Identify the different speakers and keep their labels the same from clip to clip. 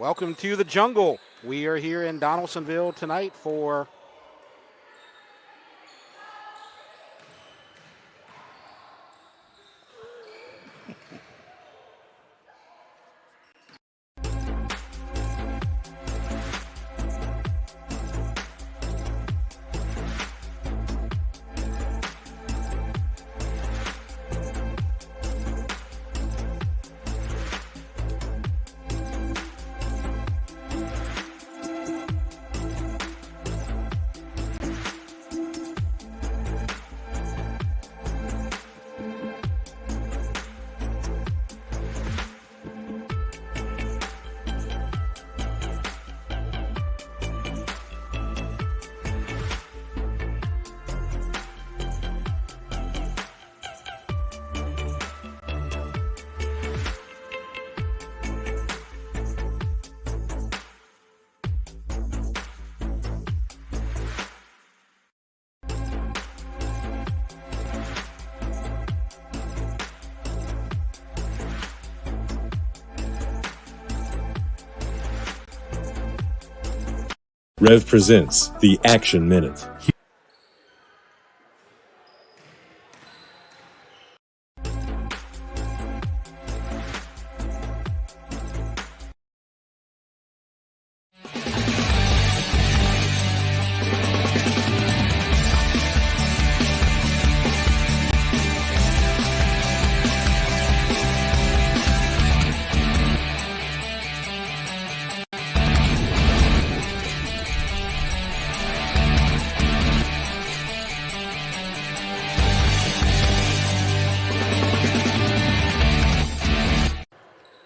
Speaker 1: Welcome to the jungle. We are here in Donaldsonville tonight for
Speaker 2: Rev presents the Action Minute.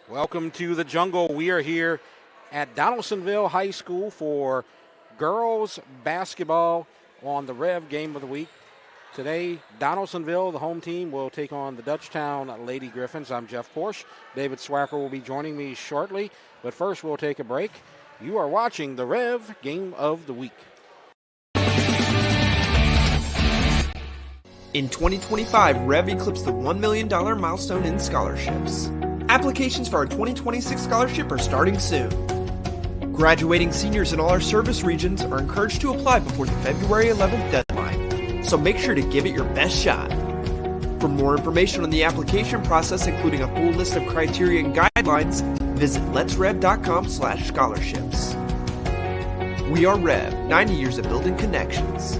Speaker 1: Welcome to the jungle. We are here at Donaldsonville High School for girls basketball on the Rev Game of the Week. Today, Donaldsonville, the home team, will take on the Dutchtown Lady Griffins. I'm Jeff Porsche. David Swacker will be joining me shortly. But first, we'll take a break. You are watching the Rev Game of the Week.
Speaker 3: In 2025, Rev eclipsed the $1 million milestone in scholarships. Applications for our 2026 scholarship are starting soon. Graduating seniors in all our service regions are encouraged to apply before the February 11th deadline, so make sure to give it your best shot. For more information on the application process, including a full list of criteria and guidelines, visit letsrev.com/scholarships. We are Rev, 90 years of building connections.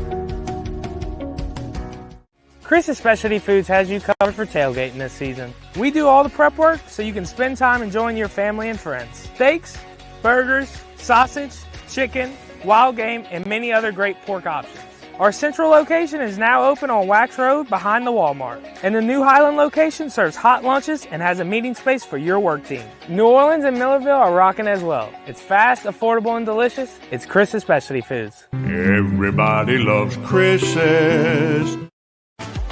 Speaker 4: Chris's Specialty Foods has you covered for tailgating this season. We do all the prep work so you can spend time enjoying your family and friends. Steaks, burgers, sausage, chicken, wild game, and many other great pork options. Our central location is now open on Wax Road behind the Walmart. And the new Highland location serves hot lunches and has a meeting space for your work team. New Orleans and Millerville are rocking as well. It's fast, affordable, and delicious. It's Chris's Specialty Foods.
Speaker 5: Everybody loves Chris's.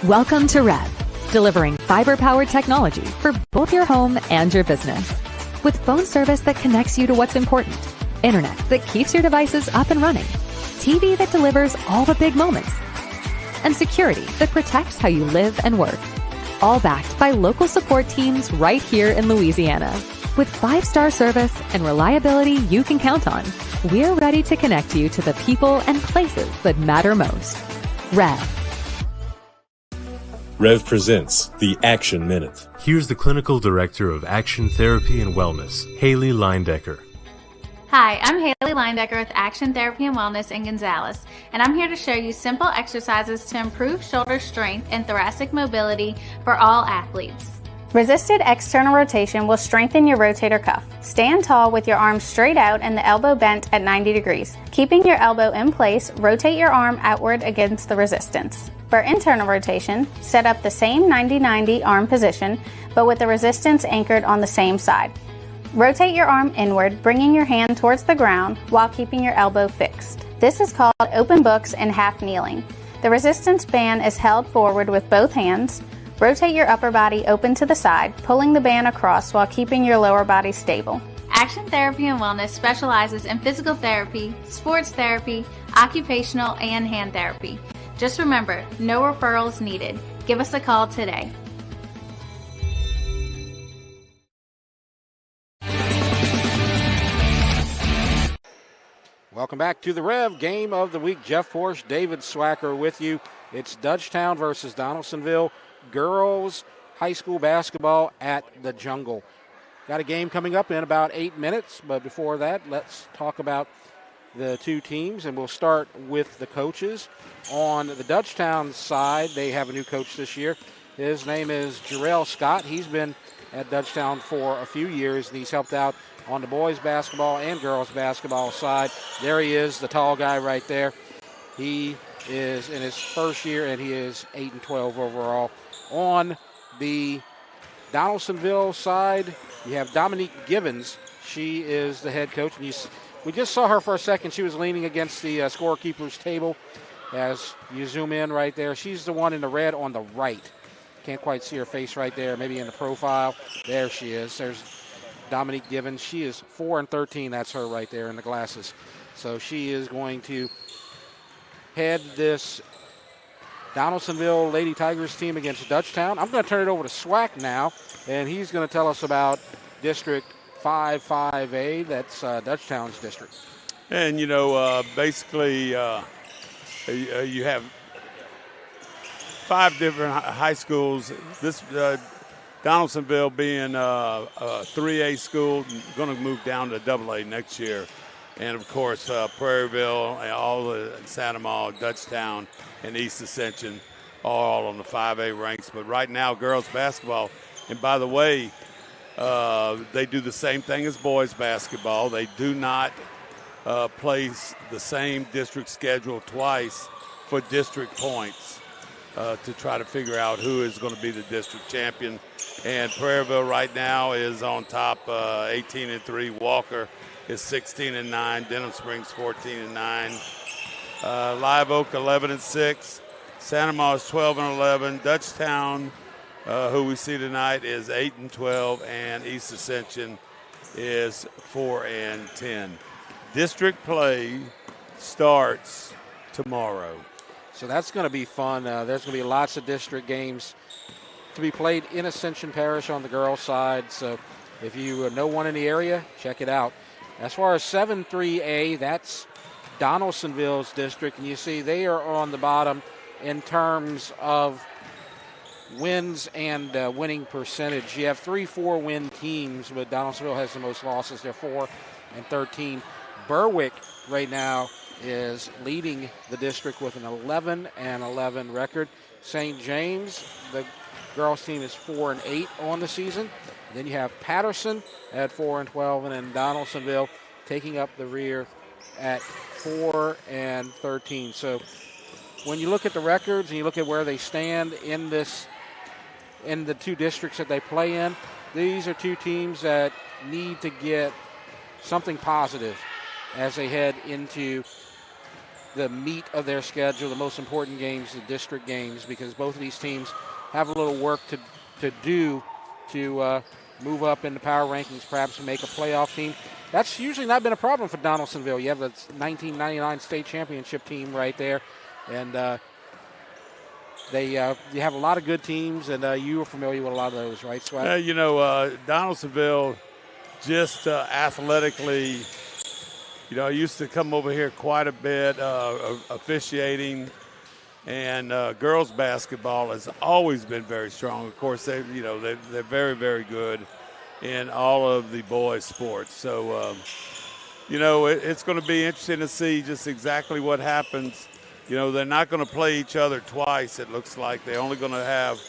Speaker 6: Welcome to Rev, delivering fiber-powered technology for both your home and your business. With phone service that connects you to what's important, internet that keeps your devices up and running, TV that delivers all the big moments, and security that protects how you live and work. All backed by local support teams right here in Louisiana. With 5-star service and reliability you can count on, we're ready to connect you to the people and places that matter most. Rev.
Speaker 2: Rev presents the Action Minute.
Speaker 7: Here's the Clinical Director of Action Therapy and Wellness, Haley Leindecker.
Speaker 8: Hi, I'm Haley Leindecker with Action Therapy and Wellness in Gonzales, and I'm here to show you simple exercises to improve shoulder strength and thoracic mobility for all athletes. Resisted external rotation will strengthen your rotator cuff. Stand tall with your arms straight out and the elbow bent at 90 degrees. Keeping your elbow in place, rotate your arm outward against the resistance. For internal rotation, set up the same 90-90 arm position, but with the resistance anchored on the same side. Rotate your arm inward, bringing your hand towards the ground while keeping your elbow fixed. This is called open books and half kneeling. The resistance band is held forward with both hands. Rotate your upper body open to the side, pulling the band across while keeping your lower body stable. Action Therapy and Wellness specializes in physical therapy, sports therapy, occupational, and hand therapy. Just remember, no referrals needed. Give us a call today.
Speaker 1: Welcome back to the Rev Game of the Week. Jeff Porsche, David Swacker with you. It's Dutchtown versus Donaldsonville girls high school basketball at the Jungle. Got a game coming up in about 8 minutes, but before that, let's talk about the two teams, and we'll start with the coaches. On the Dutchtown side, they have a new coach this year. His name is Jarrell Scott. He's been at Dutchtown for a few years, and he's helped out on the boys basketball and girls basketball side. There he is, the tall guy right there. He is in his first year, and he is 8-12 overall. On the Donaldsonville side, you have Dominique Givens. She is the head coach. And we just saw her for a second. She was leaning against the scorekeeper's table. As you zoom in right there, she's the one in the red on the right. Can't quite see her face right there, maybe in the profile. There she is. There's Dominique Givens. She is 4-13. That's her right there in the glasses. So she is going to head this Donaldsonville Lady Tigers team against Dutchtown. I'm going to turn it over to Swack now, and he's going to tell us about District 5-5A. That's Dutchtown's district.
Speaker 9: And, basically you have 5 different high schools. This Donaldsonville being a 3A school, going to move down to AA next year. And, of course, Prairieville, all the Santa Maria, Dutchtown, and East Ascension all on the 5A ranks. But right now, girls basketball, and by the way, they do the same thing as boys basketball. They do not place the same district schedule twice for district points to try to figure out who is going to be the district champion. And Prairieville right now is on top, 18-3. Walker is 16-9. Denham Springs 14-9. Live Oak 11-6. Santa Maria is 12-11. Dutchtown, who we see tonight, is 8-12, and East Ascension is 4-10. District play starts tomorrow.
Speaker 1: So that's going to be fun. There's going to be lots of district games to be played in Ascension Parish on the girls' side. So if you know one in the area, check it out. As far as 7-3A, that's Donaldsonville's district, and you see they are on the bottom in terms of wins and winning percentage. You have 3 4-win teams, but Donaldsonville has the most losses. They're 4-13. Berwick right now is leading the district with an 11-11 record. St. James, the girls team, is 4-8 on the season. Then you have Patterson at 4-12, and then Donaldsonville taking up the rear at 4-13. So when you look at the records and you look at where they stand in the 2 districts that they play in, these are 2 teams that need to get something positive as they head into the meat of their schedule, the most important games, the district games, because both of these teams have a little work to do to move up in the power rankings, perhaps make a playoff team. That's usually not been a problem for Donaldsonville. You have the 1999 state championship team right there, and you have a lot of good teams, and you are familiar with a lot of those, right, Swag?
Speaker 9: Donaldsonville just athletically, I used to come over here quite a bit officiating, and girls basketball has always been very strong. Of course, they're very, very good in all of the boys' sports. So, it's going to be interesting to see just exactly what happens. They're not going to play each other twice, it looks like. They're only going to have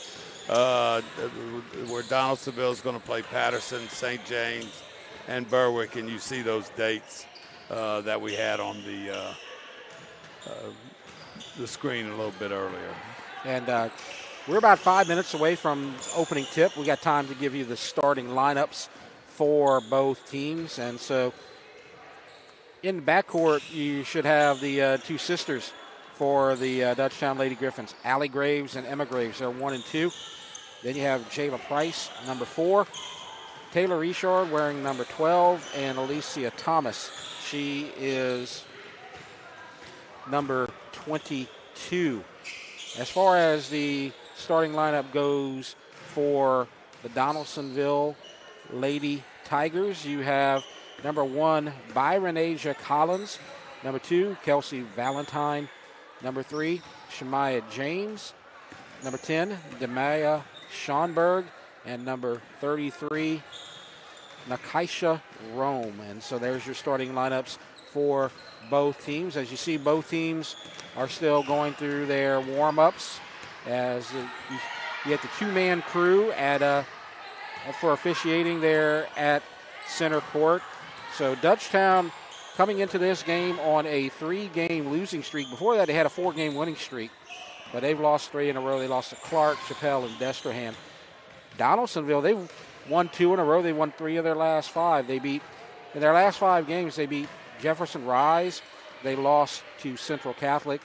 Speaker 9: where Donaldsonville is going to play Patterson, St. James, and Berwick, and you see those dates that we had on the screen a little bit earlier.
Speaker 1: And we're about 5 minutes away from opening tip. We got time to give you the starting lineups for both teams. And so in the backcourt, you should have the 2 sisters for the Dutchtown Lady Griffins, Allie Graves and Emma Graves. They're 1 and 2. Then you have Jayla Price, number 4. Taylor Richard wearing number 12, and Alicia Thomas. She is number 22. As far as the starting lineup goes for the Donaldsonville Lady Tigers, you have number 1, Byron Asia Collins, Number 2, Kelsey Valentine. Number 3, Shemaiah James. Number 10, Demaya Schonberg. And number 33, Nakaisha Rome. And so there's your starting lineups for both teams. As you see, both teams are still going through their warm-ups as you get the 2-man crew for officiating there at center court. So Dutchtown coming into this game on a 3-game losing streak. Before that, they had a 4-game winning streak, but they've lost 3 in a row. They lost to Clark, Chappelle, and Destrehan. Donaldsonville, they've won 2 in a row. They won 3 of their last 5. In their last 5 games, they beat Jefferson Rise. They lost to Central Catholic.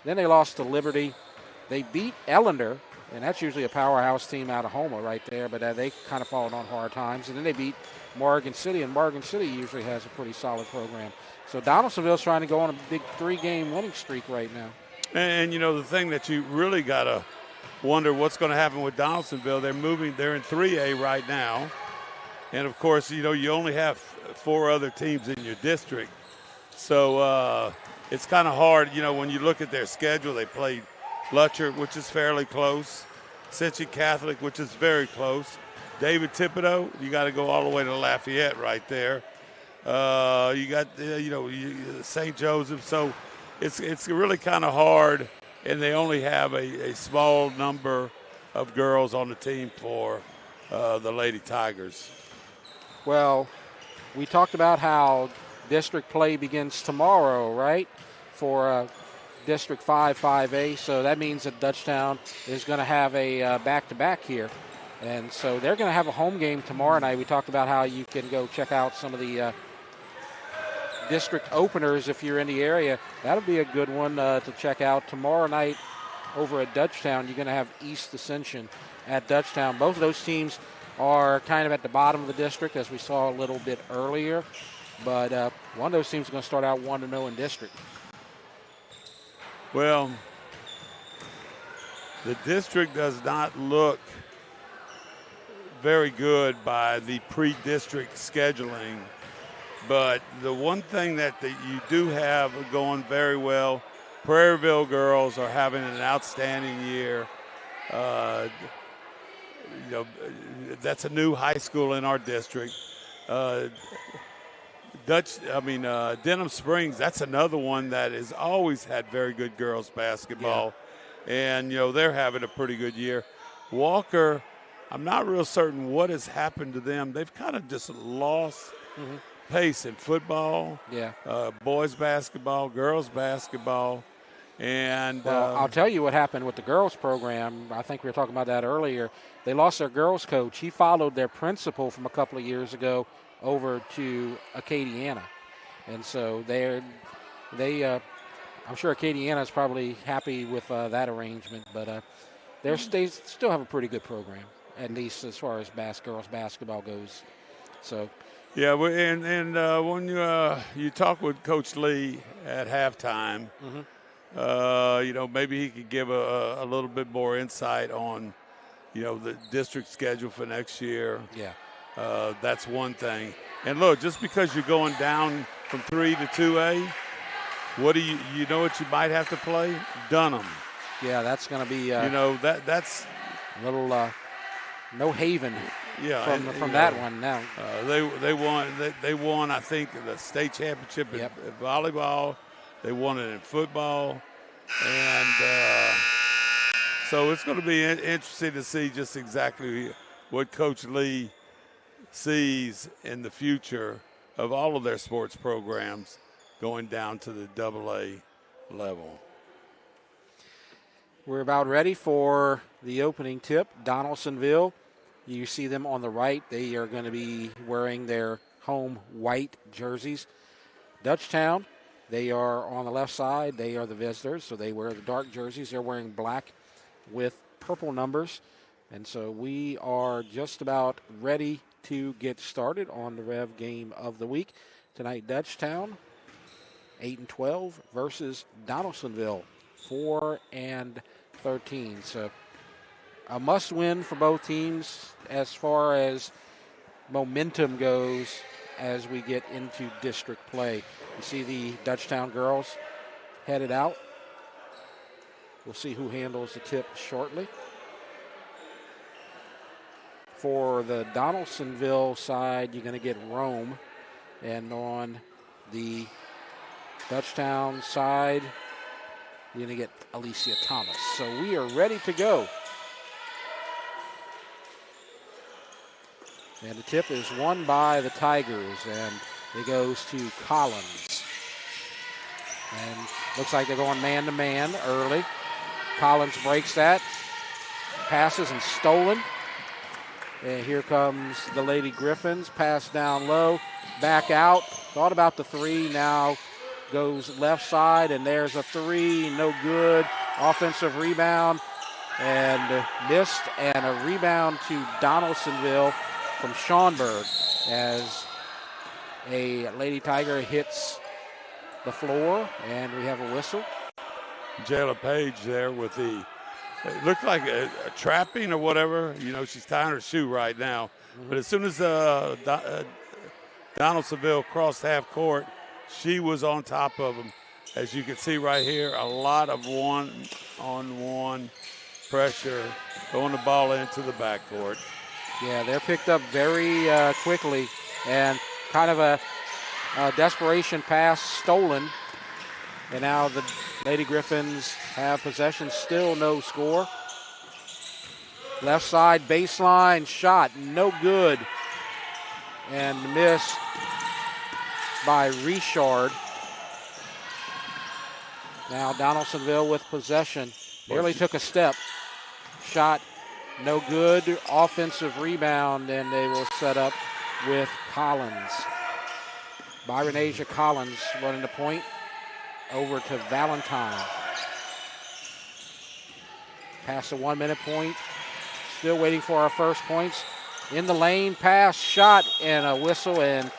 Speaker 1: Then they lost to Liberty. They beat Ellender, and that's usually a powerhouse team out of Houma right there, but they kind of fallen on hard times. And then they beat Morgan City, and Morgan City usually has a pretty solid program. So Donaldsonville's trying to go on a big 3-game winning streak right now.
Speaker 9: And the thing that you really got to wonder what's going to happen with Donaldsonville. They're in 3A right now. And, of course, you only have 4 other teams in your district. So it's kind of hard, when you look at their schedule. They played Lutcher, which is fairly close. Cincy Catholic, which is very close. David Thibodeau, you got to go all the way to Lafayette right there. You got, St. Joseph. So it's really kind of hard. And they only have a small number of girls on the team for the Lady Tigers.
Speaker 1: Well, we talked about how district play begins tomorrow, right, for District 5, 5A. So that means that Dutchtown is going to have a back-to-back here. And so they're going to have a home game tomorrow night. We talked about how you can go check out some of the district openers if you're in the area. That'll be a good one to check out. Tomorrow night over at Dutchtown, you're going to have East Ascension at Dutchtown. Both of those teams are kind of at the bottom of the district, as we saw a little bit earlier. But one of those teams is going to start out 1-0 in district.
Speaker 9: Well, the district does not look very good by the pre-district scheduling. But the one thing that you do have going very well, Prairieville girls are having an outstanding year. That's a new high school in our district. Denham Springs, that's another one that has always had very good girls basketball. Yeah. And, they're having a pretty good year. Walker, I'm not real certain what has happened to them. They've kind of just lost pace in football, boys basketball, girls basketball. And
Speaker 1: I'll tell you what happened with the girls program. I think we were talking about that earlier. They lost their girls coach. He followed their principal from a couple of years ago over to Acadiana. And so I'm sure Acadiana is probably happy with that arrangement, but they still have a pretty good program, at least as far as girls basketball goes. So.
Speaker 9: Yeah, and when you talk with Coach Lee at halftime, maybe he could give a little bit more insight on, the district schedule for next year.
Speaker 1: Yeah.
Speaker 9: That's one thing. And look, just because you're going down from 3 to 2A, what do you know what you might have to play? Dunham.
Speaker 1: Yeah, that's going to be
Speaker 9: that's
Speaker 1: a little no haven.
Speaker 9: Yeah,
Speaker 1: from that one now.
Speaker 9: They won I think the state championship in volleyball. They won it in football, and so it's going to be interesting to see just exactly what Coach Lee sees in the future of all of their sports programs going down to the AA level.
Speaker 1: We're about ready for the opening tip. Donaldsonville, you see them on the right. They are going to be wearing their home white jerseys. Dutchtown, they are on the left side. They are the visitors, so they wear the dark jerseys. They're wearing black with purple numbers. And so we are just about ready to get started on the Rev game of the week. Tonight, Dutchtown, 8-12 versus Donaldsonville, 4-13. So a must-win for both teams as far as momentum goes as we get into district play. You see the Dutchtown girls headed out. We'll see who handles the tip shortly. For the Donaldsonville side, you're going to get Rome. And on the Dutchtown side, you're going to get Alicia Thomas. So we are ready to go. And the tip is won by the Tigers, and it goes to Collins. And looks like they're going man-to-man early. Collins breaks that, passes and stolen. And here comes the Lady Griffins, pass down low, back out. Thought about the three, now goes left side, and there's a three, no good. Offensive rebound, and missed, and a rebound to Donaldsonville from Schaumburg as a Lady Tiger hits the floor, and we have a whistle.
Speaker 9: Jayla Page there with the, it looked like a trapping or whatever. You know, she's tying her shoe right now. Mm-hmm. But as soon as Donaldsonville crossed half court, she was on top of them. As you can see right here, a lot of one-on-one pressure, throwing the ball into the backcourt.
Speaker 1: Yeah, they're picked up very quickly, and kind of a desperation pass stolen. And now the Lady Griffins have possession, still no score. Left side baseline shot, no good. And missed by Richard. Now Donaldsonville with possession. Barely took a step. Shot no good. Offensive rebound, and they will set up with Collins. Byron Asia Collins running the point. Over to Valentine. Past the 1 minute point. Still waiting for our first points. In the lane, pass, shot, and a whistle, and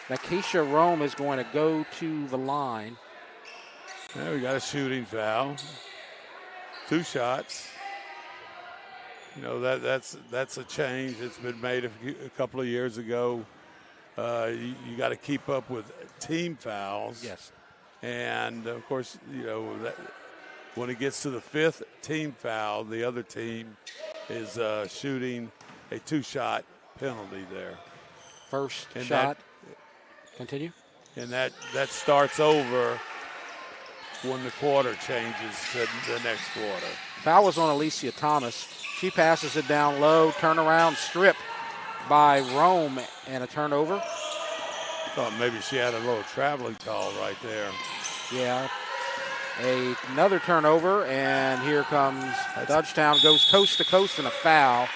Speaker 1: Nakisha Rome is going to go to the line.
Speaker 9: Yeah, we got a shooting foul. 2 shots. You know, that's a change. It's been made a couple of years ago. You got to keep up with team fouls.
Speaker 1: Yes.
Speaker 9: And, of course, you know, when it gets to the 5th team foul, the other team is shooting a 2-shot penalty there.
Speaker 1: First shot. Continue.
Speaker 9: And that starts over when the quarter changes to the next quarter.
Speaker 1: Foul was on Alicia Thomas. She passes it down low, turnaround strip by Rome, and a turnover.
Speaker 9: Thought maybe she had a little traveling call right there.
Speaker 1: Yeah. Another turnover, and here comes Dutchtown, goes coast to coast in a foul.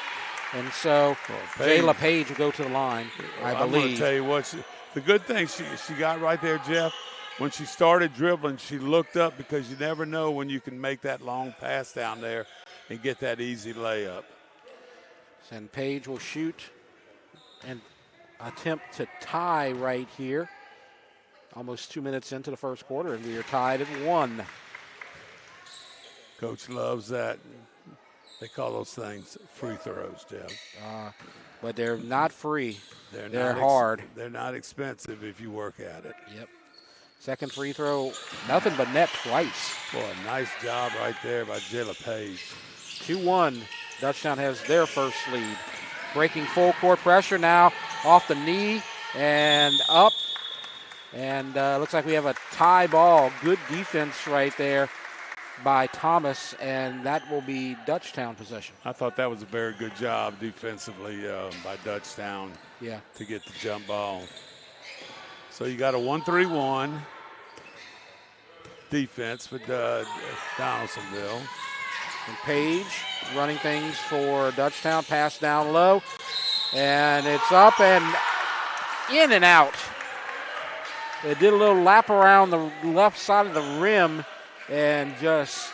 Speaker 1: And so Jayla Page will go to the line, I believe.
Speaker 9: I'm going to tell you what, the good thing she got right there, Jeff, when she started dribbling, she looked up, because you never know when you can make that long pass down there and get that easy layup.
Speaker 1: And Page will shoot and attempt to tie right here. Almost 2 minutes into the first quarter, and we are tied at 1.
Speaker 9: Coach loves that. They call those things free throws, Jeff.
Speaker 1: But they're not free. They're
Speaker 9: hard. They're not expensive if you work at it.
Speaker 1: Yep. Second free throw, nothing but net twice.
Speaker 9: Boy, a nice job right there by Jayla Page.
Speaker 1: 2-1. Dutchtown has their first lead. Breaking full court pressure now off the knee and up. And looks like we have a tie ball. Good defense right there by Thomas, and that will be Dutchtown possession.
Speaker 9: I thought that was a very good job defensively by Dutchtown to get the jump ball. So you got a 1-3-1 defense with Donaldsonville.
Speaker 1: And Page running things for Dutchtown. Pass down low, and it's up and in and out. They did a little lap around the left side of the rim and just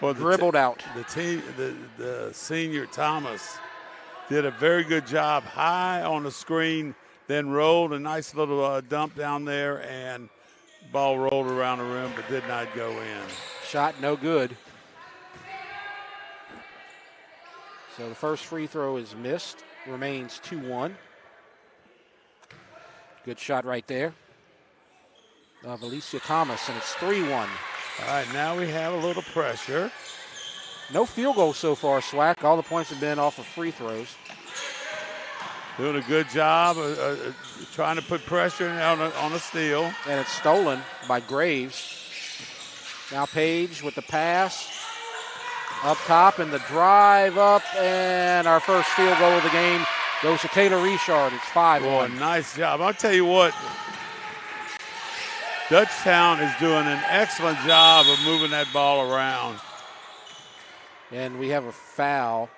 Speaker 1: dribbled out.
Speaker 9: The senior Thomas did a very good job high on the screen, then rolled a nice little dump down there, and ball rolled around the rim but did not go in.
Speaker 1: Shot no good. So the first free throw is missed. Remains 2-1. Good shot right there of Alicia Thomas, and it's 3-1.
Speaker 9: All right, now we have a little pressure.
Speaker 1: No field goals so far, Swack. All the points have been off of free throws.
Speaker 9: Doing a good job of trying to put pressure on a steal.
Speaker 1: And it's stolen by Graves. Now Page with the pass. Up top and the drive up, and our first field goal of the game goes to Taylor Richard. It's 5-1.
Speaker 9: Boy, nice job. I'll tell you what, Dutchtown is doing an excellent job of moving that ball around.
Speaker 1: And we have a foul.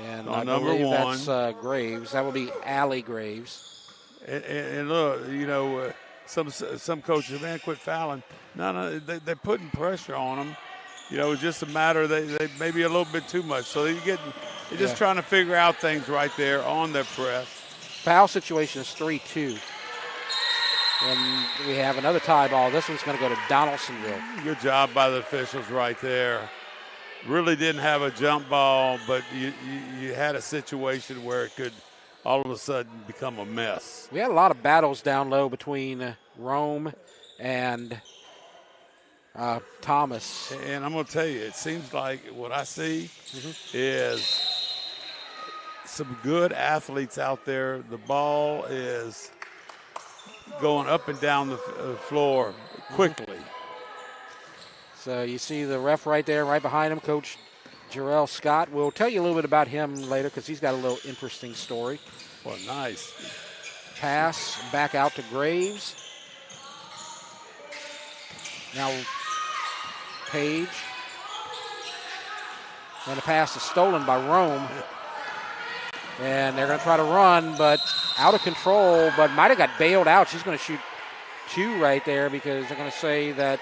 Speaker 1: And
Speaker 9: on
Speaker 1: I
Speaker 9: number
Speaker 1: believe
Speaker 9: one.
Speaker 1: That's Graves. That will be Allie Graves.
Speaker 9: And look, you know, some coaches, man, quit fouling. No, they're putting pressure on them. You know, it's just a matter of they maybe a little bit too much. So you're just trying to figure out things right there on their press.
Speaker 1: Foul situation is 3-2. And we have another tie ball. This one's going to go to Donaldsonville.
Speaker 9: Good job by the officials right there. Really didn't have a jump ball, but you had a situation where it could all of a sudden become a mess.
Speaker 1: We had a lot of battles down low between Rome and Thomas.
Speaker 9: And I'm going to tell you, it seems like what I see is some good athletes out there. The ball is going up and down the floor quickly.
Speaker 1: So you see the ref right there, right behind him, Coach Jarrell Scott. We'll tell you a little bit about him later because he's got a little interesting story.
Speaker 9: Well, nice.
Speaker 1: Pass back out to Graves. Now Page. And the pass is stolen by Rome. And they're going to try to run, but out of control, but might have got bailed out. She's going to shoot 2 right there because they're going to say that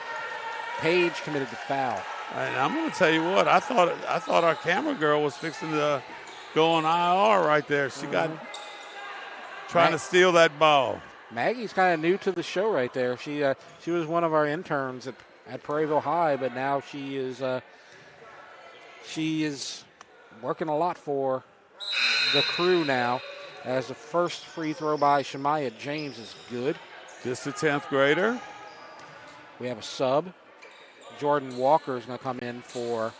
Speaker 1: Page committed the foul.
Speaker 9: And I'm going to tell you what, I thought our camera girl was fixing to go on IR right there. She got trying to steal that ball.
Speaker 1: Maggie's kind of new to the show right there. She was one of our interns at Prairieville High, but now she is working a lot for the crew now, as the first free throw by Shemaya James is good.
Speaker 9: Just a 10th grader.
Speaker 1: We have a sub. Jordan Walker is going to come in for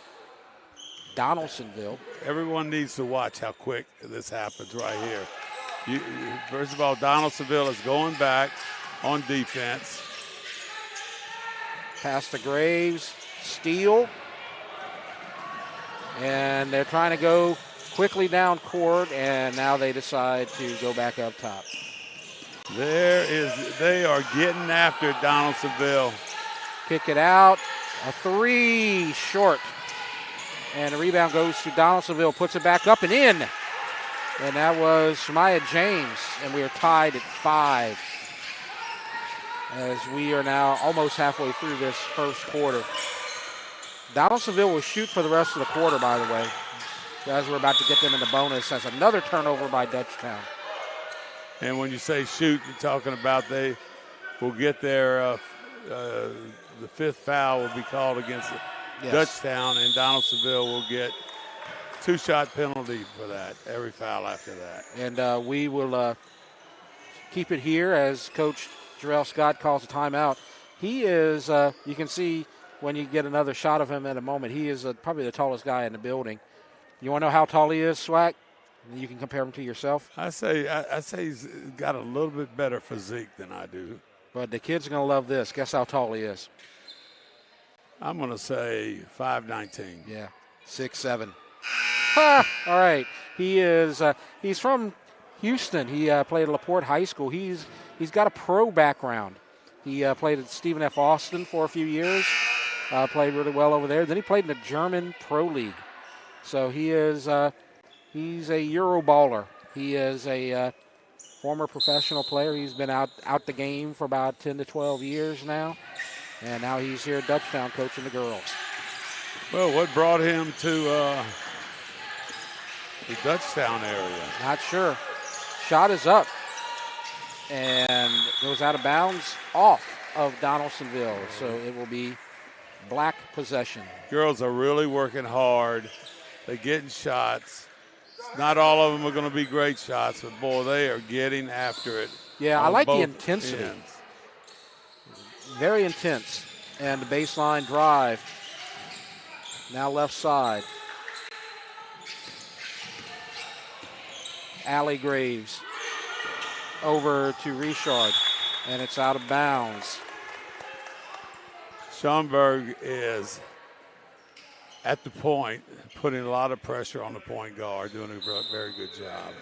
Speaker 1: Donaldsonville.
Speaker 9: Everyone needs to watch how quick this happens right here. First of all, Donaldsonville is going back on defense.
Speaker 1: Pass to Graves, steal. And they're trying to go quickly down court, and now they decide to go back up top.
Speaker 9: They are getting after Donaldsonville.
Speaker 1: Kick it out. A 3 short. And the rebound goes to Donaldsonville, puts it back up and in. And that was Shemaya James, and we are tied at 5 as we are now almost halfway through this first quarter. Donaldsonville will shoot for the rest of the quarter, by the way, as we're about to get them in the bonus. As another turnover by Dutchtown.
Speaker 9: And when you say shoot, you're talking about they will get their the 5th foul will be called against Dutchtown, and Donaldsonville will get 2-shot penalty for that, every foul after that.
Speaker 1: And we will keep it here as Coach Jarrell Scott calls a timeout. He is, you can see when you get another shot of him in a moment, he is probably the tallest guy in the building. You want to know how tall he is, Swack? You can compare him to yourself.
Speaker 9: I say he's got a little bit better physique than I do.
Speaker 1: But the kids are going to love this. Guess how tall he is.
Speaker 9: I'm going to say 5'19".
Speaker 1: Yeah, 6'7". All right. He is. He's from Houston. He played at LaPorte High School. He's got a pro background. He played at Stephen F. Austin for a few years. Played really well over there. Then he played in the German Pro League. So he is. He's a Euro baller. He is a former professional player. He's been out the game for about 10 to 12 years now. And now he's here at Dutchtown coaching the girls.
Speaker 9: Well, what brought him to the Dutchtown area?
Speaker 1: Not sure. Shot is up and goes out of bounds off of Donaldsonville. So it will be black possession.
Speaker 9: Girls are really working hard. They're getting shots. not all of them are going to be great shots, but, boy, they are getting after it.
Speaker 1: Yeah, I like the
Speaker 9: both
Speaker 1: intensity.
Speaker 9: ends.
Speaker 1: Very intense. And the baseline drive. Now left side. Allie Graves over to Richard, and it's out of bounds.
Speaker 9: Schomburg is at the point, putting a lot of pressure on the point guard, doing a very good job.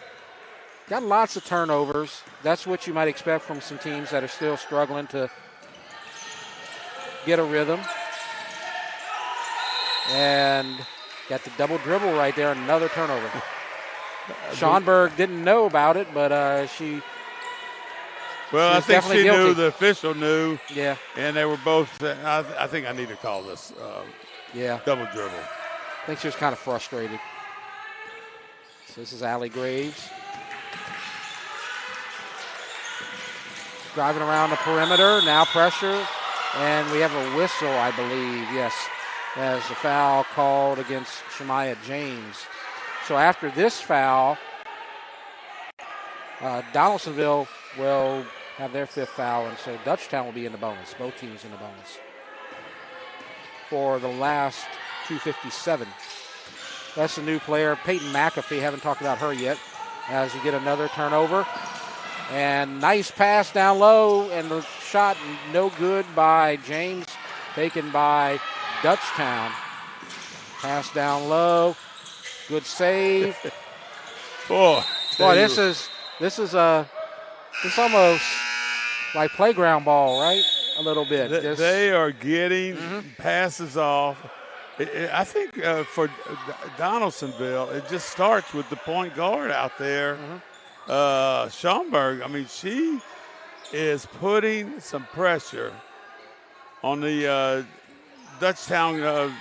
Speaker 1: Got lots of turnovers. That's what you might expect from some teams that are still struggling to get a rhythm. And got the double dribble right there, another turnover. Schomburg didn't know about it, but she.
Speaker 9: Well, I think she knew, the official knew.
Speaker 1: Yeah.
Speaker 9: And they were both. I think I need to call this. Double dribble.
Speaker 1: I think she was kind of frustrated. So this is Allie Graves. Driving around the perimeter, now pressure, and we have a whistle, I believe, yes, as the foul called against Shemaya James. So after this foul, Donaldsonville will have their fifth foul, and so Dutchtown will be in the bonus, both teams in the bonus. For the last 2:57. That's a new player, Peyton McAfee, haven't talked about her yet, as we get another turnover. And nice pass down low, and the shot no good by James, taken by Dutchtown. Pass down low, good save.
Speaker 9: Boy,
Speaker 1: this is almost like playground ball, right? A little bit.
Speaker 9: They are getting passes off. I think for Donaldsonville, it just starts with the point guard out there. Schomburg, I mean, she is putting some pressure on the Dutchtown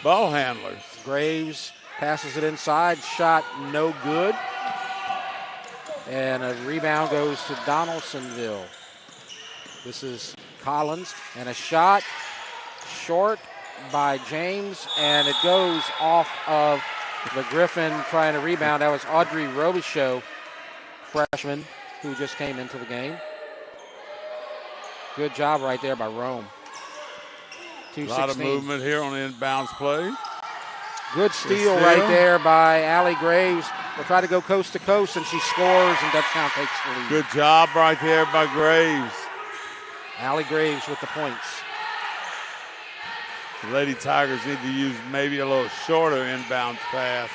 Speaker 9: ball handlers.
Speaker 1: Graves passes it inside, shot no good. And a rebound goes to Donaldsonville. This is Collins, and a shot short by James, and it goes off of the Griffin trying to rebound. That was Audrey Robichaud, freshman, who just came into the game. Good job right there by Rome.
Speaker 9: A lot of movement here on the inbounds play.
Speaker 1: Good steal right there by Allie Graves. Will try to go coast to coast, and she scores, and Dutchtown takes the lead.
Speaker 9: Good job right there by Graves.
Speaker 1: Allie Graves with the points.
Speaker 9: The Lady Tigers need to use maybe a little shorter inbounds pass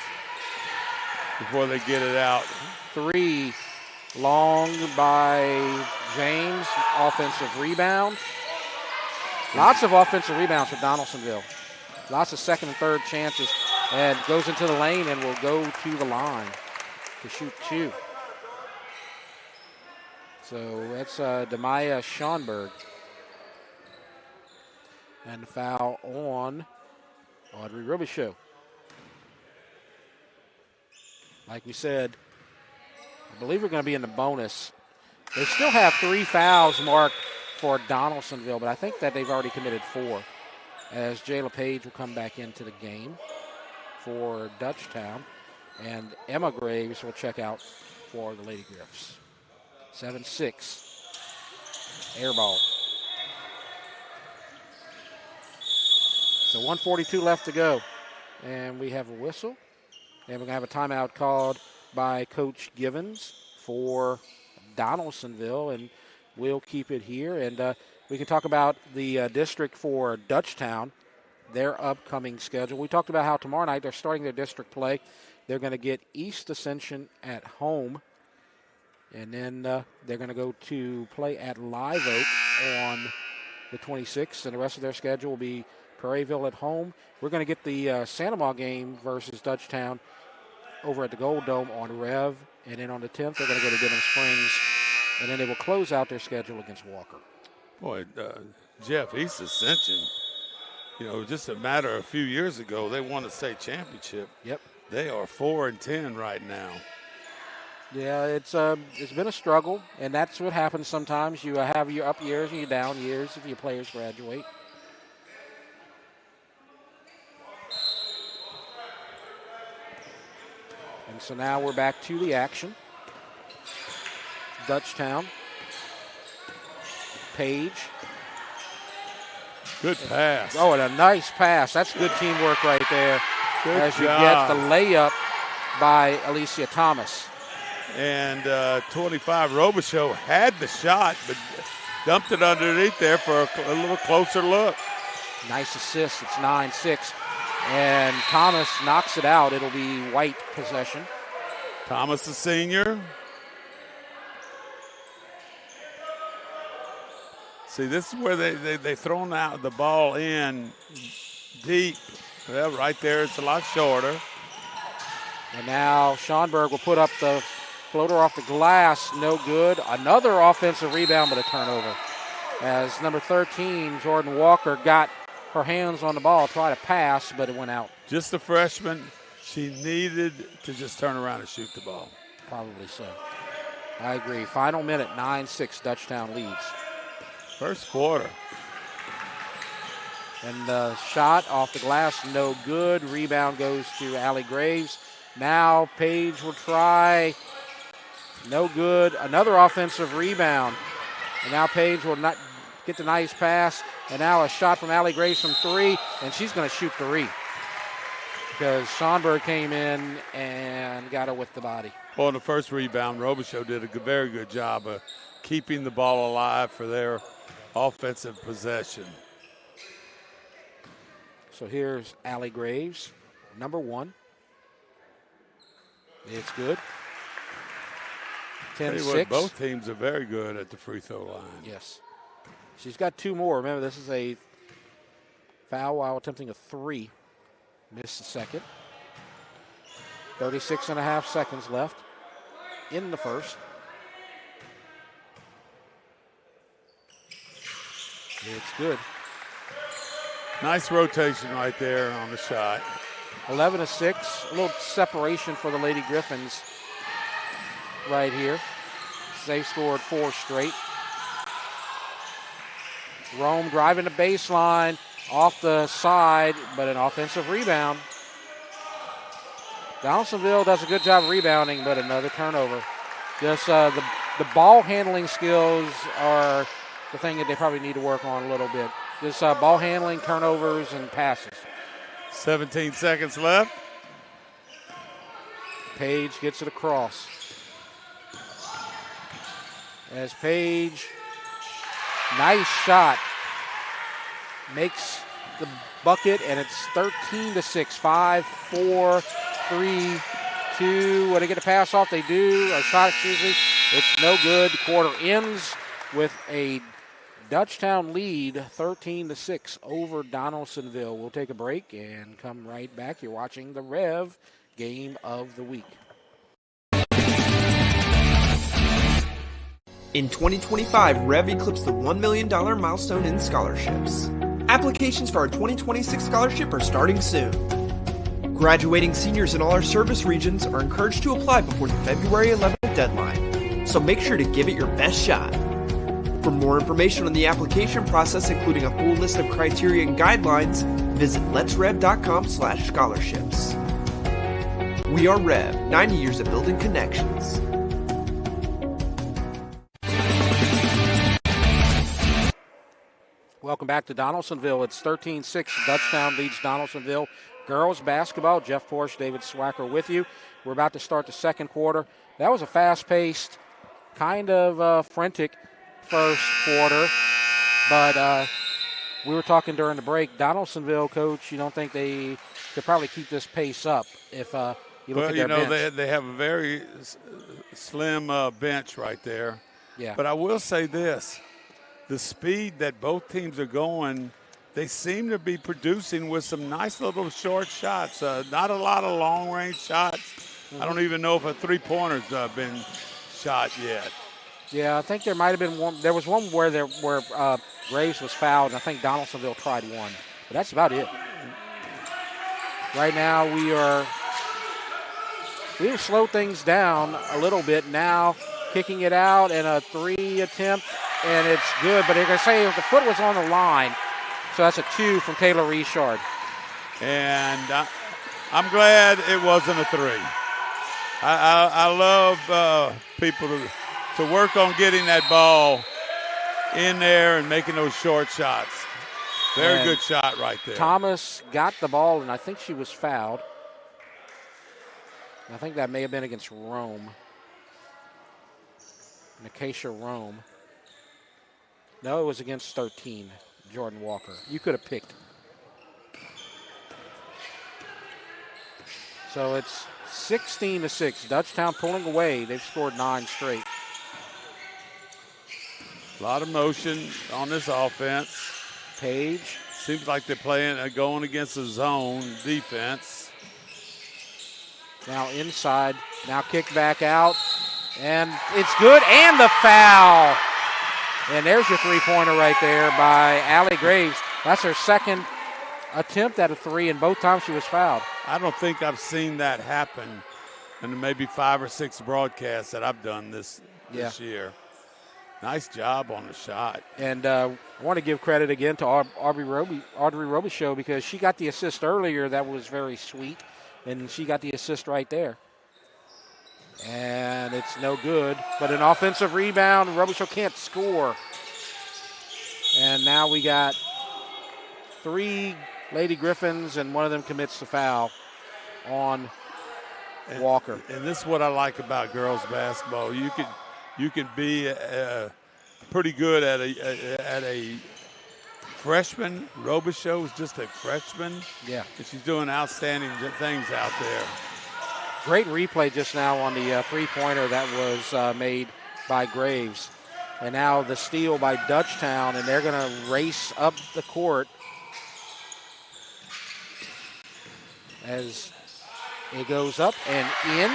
Speaker 9: before they get it out.
Speaker 1: Three long by James, offensive rebound. Lots of offensive rebounds for Donaldsonville. Lots of second and third chances, and goes into the lane and will go to the line to shoot two. So that's Demaya Schomburg. And the foul on Audrey Robichaud. Like we said, I believe we're going to be in the bonus. They still have 3 fouls marked for Donaldsonville, but I think that they've already committed 4. As Jayla Page will come back into the game for Dutchtown. And Emma Graves will check out for the Lady Griffs. 7-6. Air ball. So 1:42 left to go. And we have a whistle. And we're going to have a timeout called by Coach Givens for Donaldsonville. And we'll keep it here. And we can talk about the district for Dutchtown, their upcoming schedule. We talked about how tomorrow night they're starting their district play. They're going to get East Ascension at home. And then they're going to go to play at Live Oak on the 26th. And the rest of their schedule will be Prairieville at home. We're going to get the Santa Maria game versus Dutchtown over at the Gold Dome on Rev. And then on the 10th, they're going to go to Denham Springs. And then they will close out their schedule against Walker.
Speaker 9: Boy, Jeff, East Ascension, just a matter of a few years ago, they won the state championship.
Speaker 1: Yep.
Speaker 9: They are 4-10 right now.
Speaker 1: Yeah, it's been a struggle, and that's what happens sometimes. You have your up years and your down years if your players graduate. And So now we're back to the action. Dutchtown. Page.
Speaker 9: Good pass.
Speaker 1: Oh, and a nice pass. That's good teamwork right there.
Speaker 9: Good
Speaker 1: as you
Speaker 9: job.
Speaker 1: get the layup by Alicia Thomas.
Speaker 9: And 25, Robichaux had the shot, but dumped it underneath there for a little closer look.
Speaker 1: Nice assist. It's 9-6. And Thomas knocks it out. It'll be White possession.
Speaker 9: Thomas, the senior. See, this is where they thrown out the ball in deep. Well, right there, it's a lot shorter.
Speaker 1: And now Schonberg will put up the floater off the glass. No good. Another offensive rebound, but a turnover. As number 13, Jordan Walker, got her hands on the ball, tried to pass, but it went out.
Speaker 9: Just a freshman. She needed to just turn around and shoot the ball.
Speaker 1: Probably so. I agree. Final minute, 9-6, Dutchtown leads.
Speaker 9: First quarter.
Speaker 1: And the shot off the glass, no good. Rebound goes to Allie Graves. Now Page will try. No good. Another offensive rebound. And now Page will not get the nice pass. And now a shot from Allie Graves from three. And she's going to shoot three. Because Schonberg came in and got her with the body.
Speaker 9: Well, on the first rebound, Robichaux did a very good job of keeping the ball alive for their offensive possession.
Speaker 1: So here's Allie Graves, number 1. It's good. 10-6.
Speaker 9: Both teams are very good at the free throw line.
Speaker 1: Yes. She's got 2 more. Remember, this is a foul while attempting a 3. Missed the second. 36.5 seconds left in the first. It's good.
Speaker 9: Nice rotation right there on the shot.
Speaker 1: 11-6. A little separation for the Lady Griffins right here. They've scored 4 straight. Rome driving the baseline off the side, but an offensive rebound. Donaldsonville does a good job rebounding, but another turnover. Just the ball handling skills are the thing that they probably need to work on a little bit. Just ball handling, turnovers, and passes.
Speaker 9: 17 seconds left.
Speaker 1: Page gets it across. As Page, nice shot, makes the bucket, and it's 13-6. 5, 4, 3, 2. When they get a pass off, they do. A shot, excuse me. It's no good. The quarter ends with a Dutchtown lead, 13-6 over Donaldsonville. We'll take a break and come right back. You're watching the Rev Game of the Week.
Speaker 3: In 2025, Rev eclipsed the $1 million milestone in scholarships. Applications for our 2026 scholarship are starting soon. Graduating seniors in all our service regions are encouraged to apply before the February 11th deadline, so make sure to give it your best shot. For more information on the application process, including a full list of criteria and guidelines, visit letsrev.com/scholarships. We are Rev, 90 years of building connections.
Speaker 1: Welcome back to Donaldsonville. It's 13-6. Dutchtown leads Donaldsonville. Girls basketball, Jeff Porsche, David Swacker with you. We're about to start the second quarter. That was a fast-paced, kind of frantic first quarter, but we were talking during the break. Donaldsonville, Coach, you don't think they could probably keep this pace up if you look at their bench?
Speaker 9: They have a very slim bench right there.
Speaker 1: Yeah.
Speaker 9: But I will say this. The speed that both teams are going, they seem to be producing with some nice little short shots. Not a lot of long-range shots. Mm-hmm. I don't even know if a three-pointer's been shot yet.
Speaker 1: Yeah, I think there might have been one. There was one where Graves was fouled, and I think Donaldsonville tried one. But that's about it. Right now we've slowed things down a little bit now, kicking it out, and a 3 attempt, and it's good. But they're going to say the foot was on the line, so that's a 2 from Taylor Richard.
Speaker 9: And I'm glad it wasn't a 3. I love people to work on getting that ball in there and making those short shots. Very good shot right there.
Speaker 1: Thomas got the ball, and I think she was fouled. I think that may have been against Rome. Acacia Rome. No, it was against 13, Jordan Walker. You could have picked. So it's 16-6. Dutchtown pulling away. They've scored 9 straight.
Speaker 9: A lot of motion on this offense.
Speaker 1: Page.
Speaker 9: Seems like they're going against a zone defense.
Speaker 1: Now inside. Now kick back out. And it's good. And the foul. And there's your three-pointer right there by Allie Graves. That's her second attempt at a three, and both times she was fouled.
Speaker 9: I don't think I've seen that happen in maybe 5 or 6 broadcasts that I've done this year. Nice job on the shot.
Speaker 1: And I want to give credit again to Audrey Robichaux because she got the assist earlier. That was very sweet, and she got the assist right there. And it's no good, but an offensive rebound. Robichaux can't score. And now we got 3 Lady Griffins, and one of them commits the foul on Walker.
Speaker 9: And this is what I like about girls basketball. You can be pretty good at a freshman. Robichaux is just a freshman.
Speaker 1: Yeah.
Speaker 9: And she's doing outstanding things out there.
Speaker 1: Great replay just now on the three-pointer that was made by Graves. And now the steal by Dutchtown, and they're going to race up the court as it goes up and in.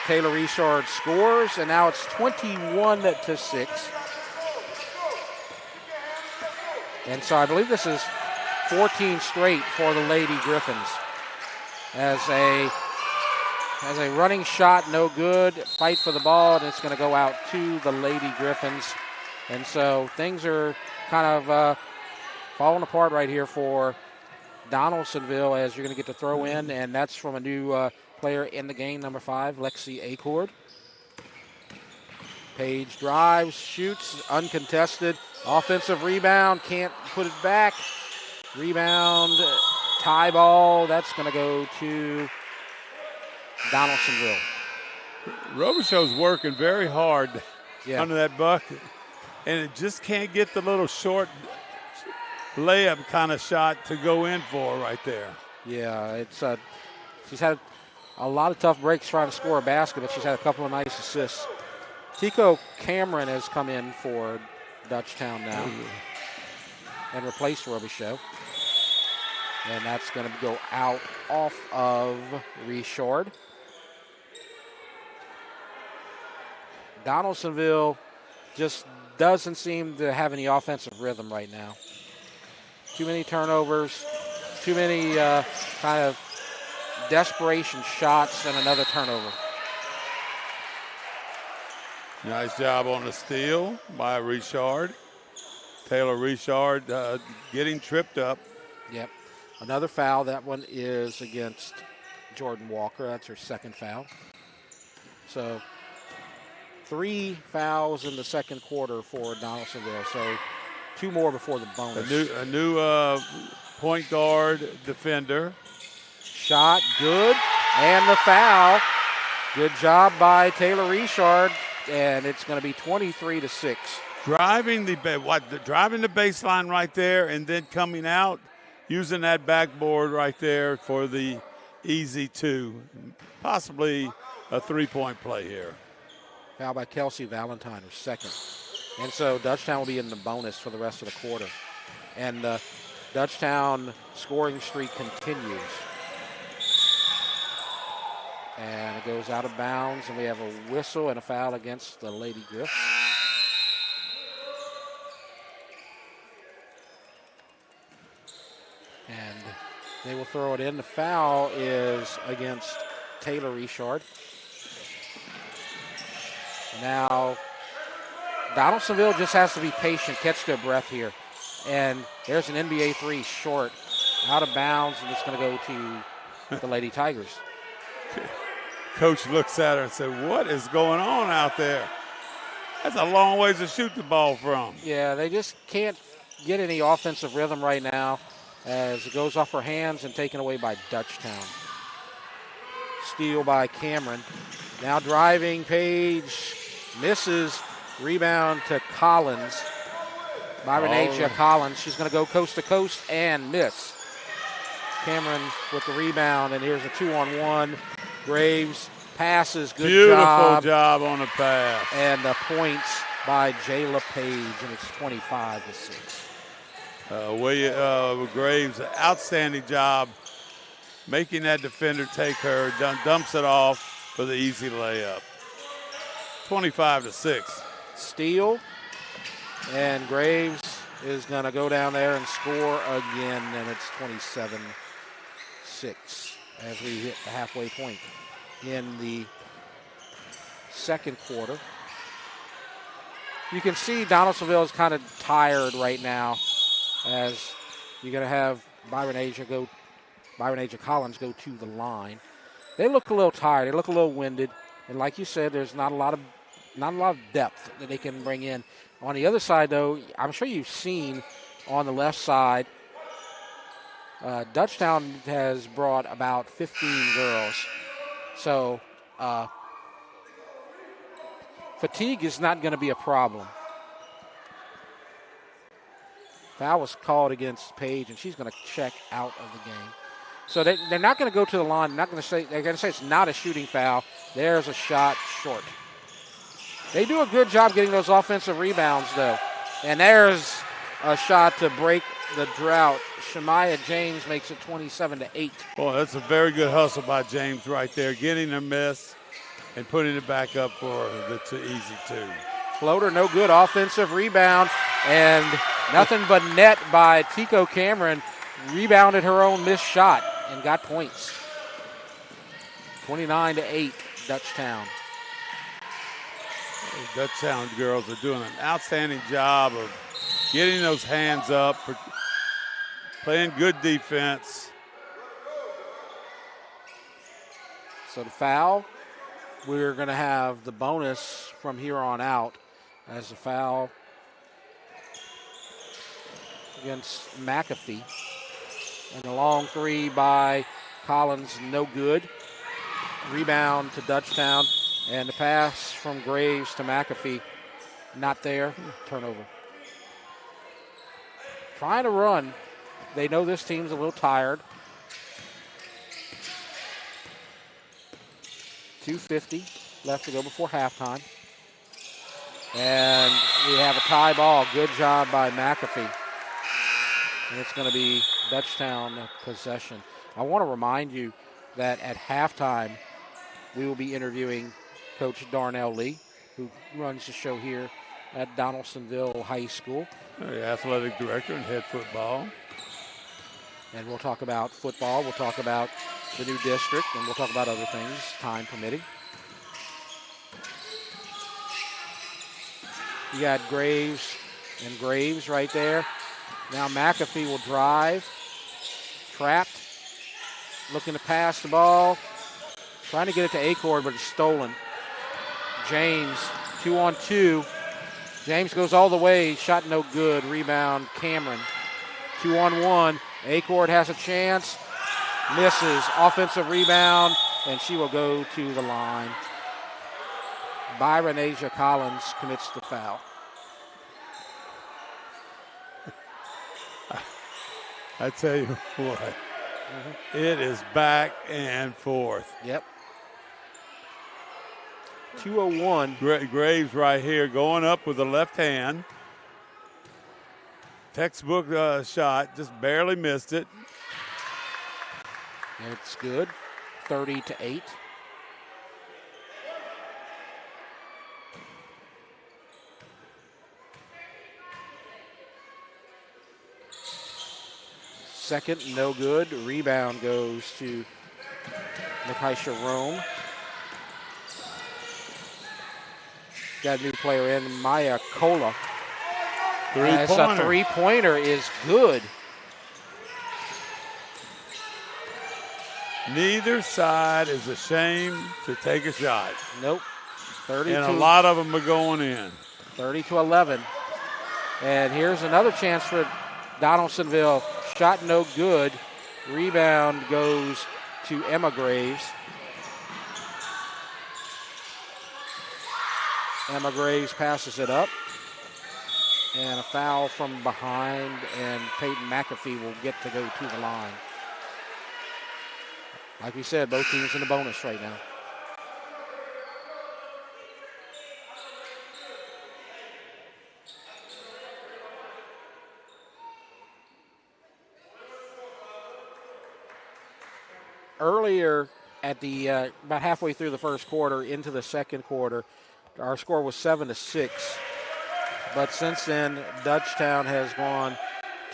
Speaker 1: Taylor Richard scores, and now it's 21-6. And so I believe this is 14 straight for the Lady Griffins. As a running shot, no good. Fight for the ball, and it's going to go out to the Lady Griffins. And so things are kind of falling apart right here for Donaldsonville as you're going to get to throw in, and that's from a new player in the game, number 5, Lexi Acord. Page drives, shoots, uncontested. Offensive rebound, can't put it back. Rebound, tie ball, that's going to go to Donaldsonville.
Speaker 9: Robichaux's working very hard
Speaker 1: under
Speaker 9: that bucket, and it just can't get the little short layup kind of shot to go in for right there.
Speaker 1: Yeah, it's she's had a lot of tough breaks trying to score a basket, but she's had a couple of nice assists. Tico Cameron has come in for Dutchtown now and replaced Robichaux. And that's going to go out off of Richard. Donaldsonville just doesn't seem to have any offensive rhythm right now. Too many turnovers, too many kind of desperation shots, and another turnover.
Speaker 9: Nice job on the steal by Richard. Taylor Richard getting tripped up.
Speaker 1: Yep. Another foul. That one is against Jordan Walker. That's her second foul. So 3 fouls in the second quarter for Donaldsonville. So 2 more before the bonus.
Speaker 9: A new point guard defender.
Speaker 1: Shot good, and the foul. Good job by Taylor Richard, and it's going to be 23-6.
Speaker 9: Driving the baseline right there, and then coming out, using that backboard right there for the easy 2, possibly a 3-point play here.
Speaker 1: Foul by Kelsey Valentine, her second. And so Dutchtown will be in the bonus for the rest of the quarter. And the Dutchtown scoring streak continues. And it goes out of bounds, and we have a whistle and a foul against the Lady Griffs. And they will throw it in. The foul is against Taylor Richard. Now, Donaldsonville just has to be patient, catch their breath here. And there's an NBA 3 short, out of bounds, and it's going to go to the Lady Tigers.
Speaker 9: Coach looks at her and said, what is going on out there? That's a long ways to shoot the ball from.
Speaker 1: Yeah, they just can't get any offensive rhythm right now as it goes off her hands and taken away by Dutchtown. Steal by Cameron. Now driving, Page misses. Rebound to Collins. Byronacia Collins. She's going to go coast to coast and miss. Cameron with the rebound, and here's a 2-on-1. Graves passes. Good
Speaker 9: Beautiful job on the pass.
Speaker 1: And the points by Jayla Page, and it's 25-6.
Speaker 9: Graves, outstanding job making that defender take her, dumps it off for the easy layup. 25-6.
Speaker 1: Steal, and Graves is going to go down there and score again, and it's 27-6 as we hit the halfway point in the second quarter. You can see Donaldsonville is kind of tired right now as you're going to have Byronacia Collins go to the line. They look a little tired. They look a little winded. And like you said, there's not a lot of depth that they can bring in. On the other side, though, I'm sure you've seen on the left side, Dutchtown has brought about 15 girls. So fatigue is not going to be a problem. Foul was called against Page, and she's going to check out of the game. So they're not going to go to the line. They're going to say it's not a shooting foul. There's a shot short. They do a good job getting those offensive rebounds, though. And there's a shot to break the drought. Shemaiah James makes it 27-8.
Speaker 9: Boy, that's a very good hustle by James right there, getting a miss and putting it back up for the easy two.
Speaker 1: Floater, no good. Offensive rebound, and nothing but net by Tico Cameron. Rebounded her own missed shot and got points. 29-8, Dutchtown.
Speaker 9: The Dutchtown girls are doing an outstanding job of getting those hands up, playing good defense.
Speaker 1: So the foul, we're going to have the bonus from here on out as the foul against McAfee. And the long three by Collins, no good. Rebound to Dutchtown. And the pass from Graves to McAfee, not there. Turnover. Trying to run. They know this team's a little tired. 2:50 left to go before halftime. And we have a tie ball. Good job by McAfee. And it's going to be Dutchtown possession. I want to remind you that at halftime, we will be interviewing Coach Darnell Lee, who runs the show here at Donaldsonville High School.
Speaker 9: The athletic director and head football.
Speaker 1: And we'll talk about football. We'll talk about the new district, and we'll talk about other things, time permitting. You got Graves and Graves right there. Now McAfee will drive. Trapped. Looking to pass the ball. Trying to get it to Acord, but it's stolen. James, 2-on-2. James goes all the way. Shot no good. Rebound, Cameron. 2-on-1. Acord has a chance. Misses. Offensive rebound, and she will go to the line. Byronacia Collins commits the foul.
Speaker 9: I tell you what, It is back and forth.
Speaker 1: Yep. 201.
Speaker 9: Graves right here going up with the left hand. Textbook shot, just barely missed it.
Speaker 1: It's good. 30-8. Second, no good. Rebound goes to Mikaisha Rome. Got a new player in, Maya Cola.
Speaker 9: Three-pointer.
Speaker 1: A three-pointer is good.
Speaker 9: Neither side is ashamed to take a shot.
Speaker 1: Nope. 32.
Speaker 9: And a lot of them are going in.
Speaker 1: 30-11. And here's another chance for Donaldsonville. Shot no good. Rebound goes to Emma Graves. Emma Graves passes it up. And a foul from behind, and Peyton McAfee will get to go to the line. Like we said, both teams in the bonus right now. Earlier at the about halfway through the first quarter into the second quarter, our score was 7-6. But since then, Dutchtown has gone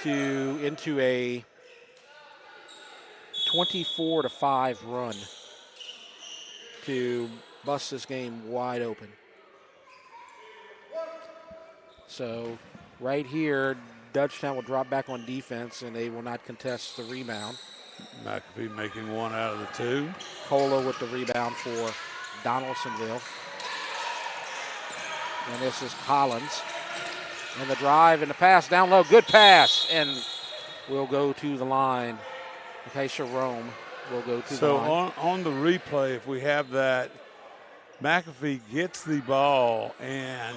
Speaker 1: into a 24-5 run to bust this game wide open. So right here, Dutchtown will drop back on defense, and they will not contest the rebound.
Speaker 9: McAfee making one out of the two.
Speaker 1: Cola with the rebound for Donaldsonville. And this is Collins. And the drive and the pass down low. Good pass. And we'll go to the line. Acacia Rome will go to the line.
Speaker 9: So on the replay, if we have that, McAfee gets the ball and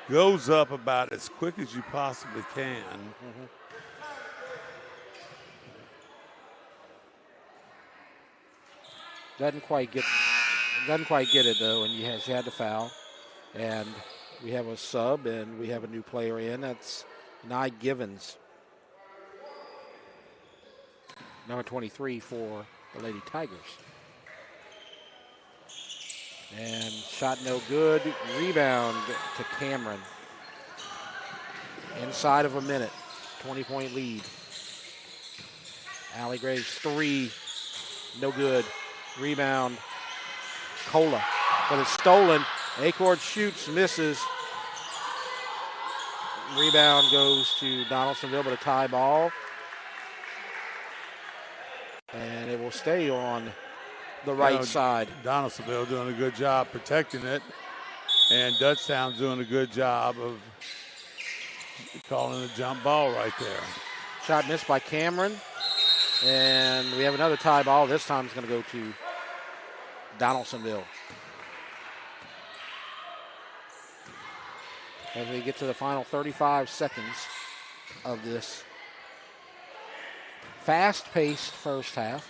Speaker 9: goes up about as quick as you possibly can.
Speaker 1: Mm-hmm. Doesn't quite get it though, and she had the foul. And we have a sub, and we have a new player in. That's Nye Givens, number 23 for the Lady Tigers. And shot no good. Rebound to Cameron. Inside of a minute. 20-point lead. Allie Graves, three. No good. Rebound. Cola. But it's stolen. Acord shoots, misses. Rebound goes to Donaldsonville, but a tie ball. And it will stay on the right side.
Speaker 9: Donaldsonville doing a good job protecting it. And Dutchtown's doing a good job of calling a jump ball right there.
Speaker 1: Shot missed by Cameron. And we have another tie ball. This time it's going to go to Donaldsonville. As we get to the final 35 seconds of this fast-paced first half.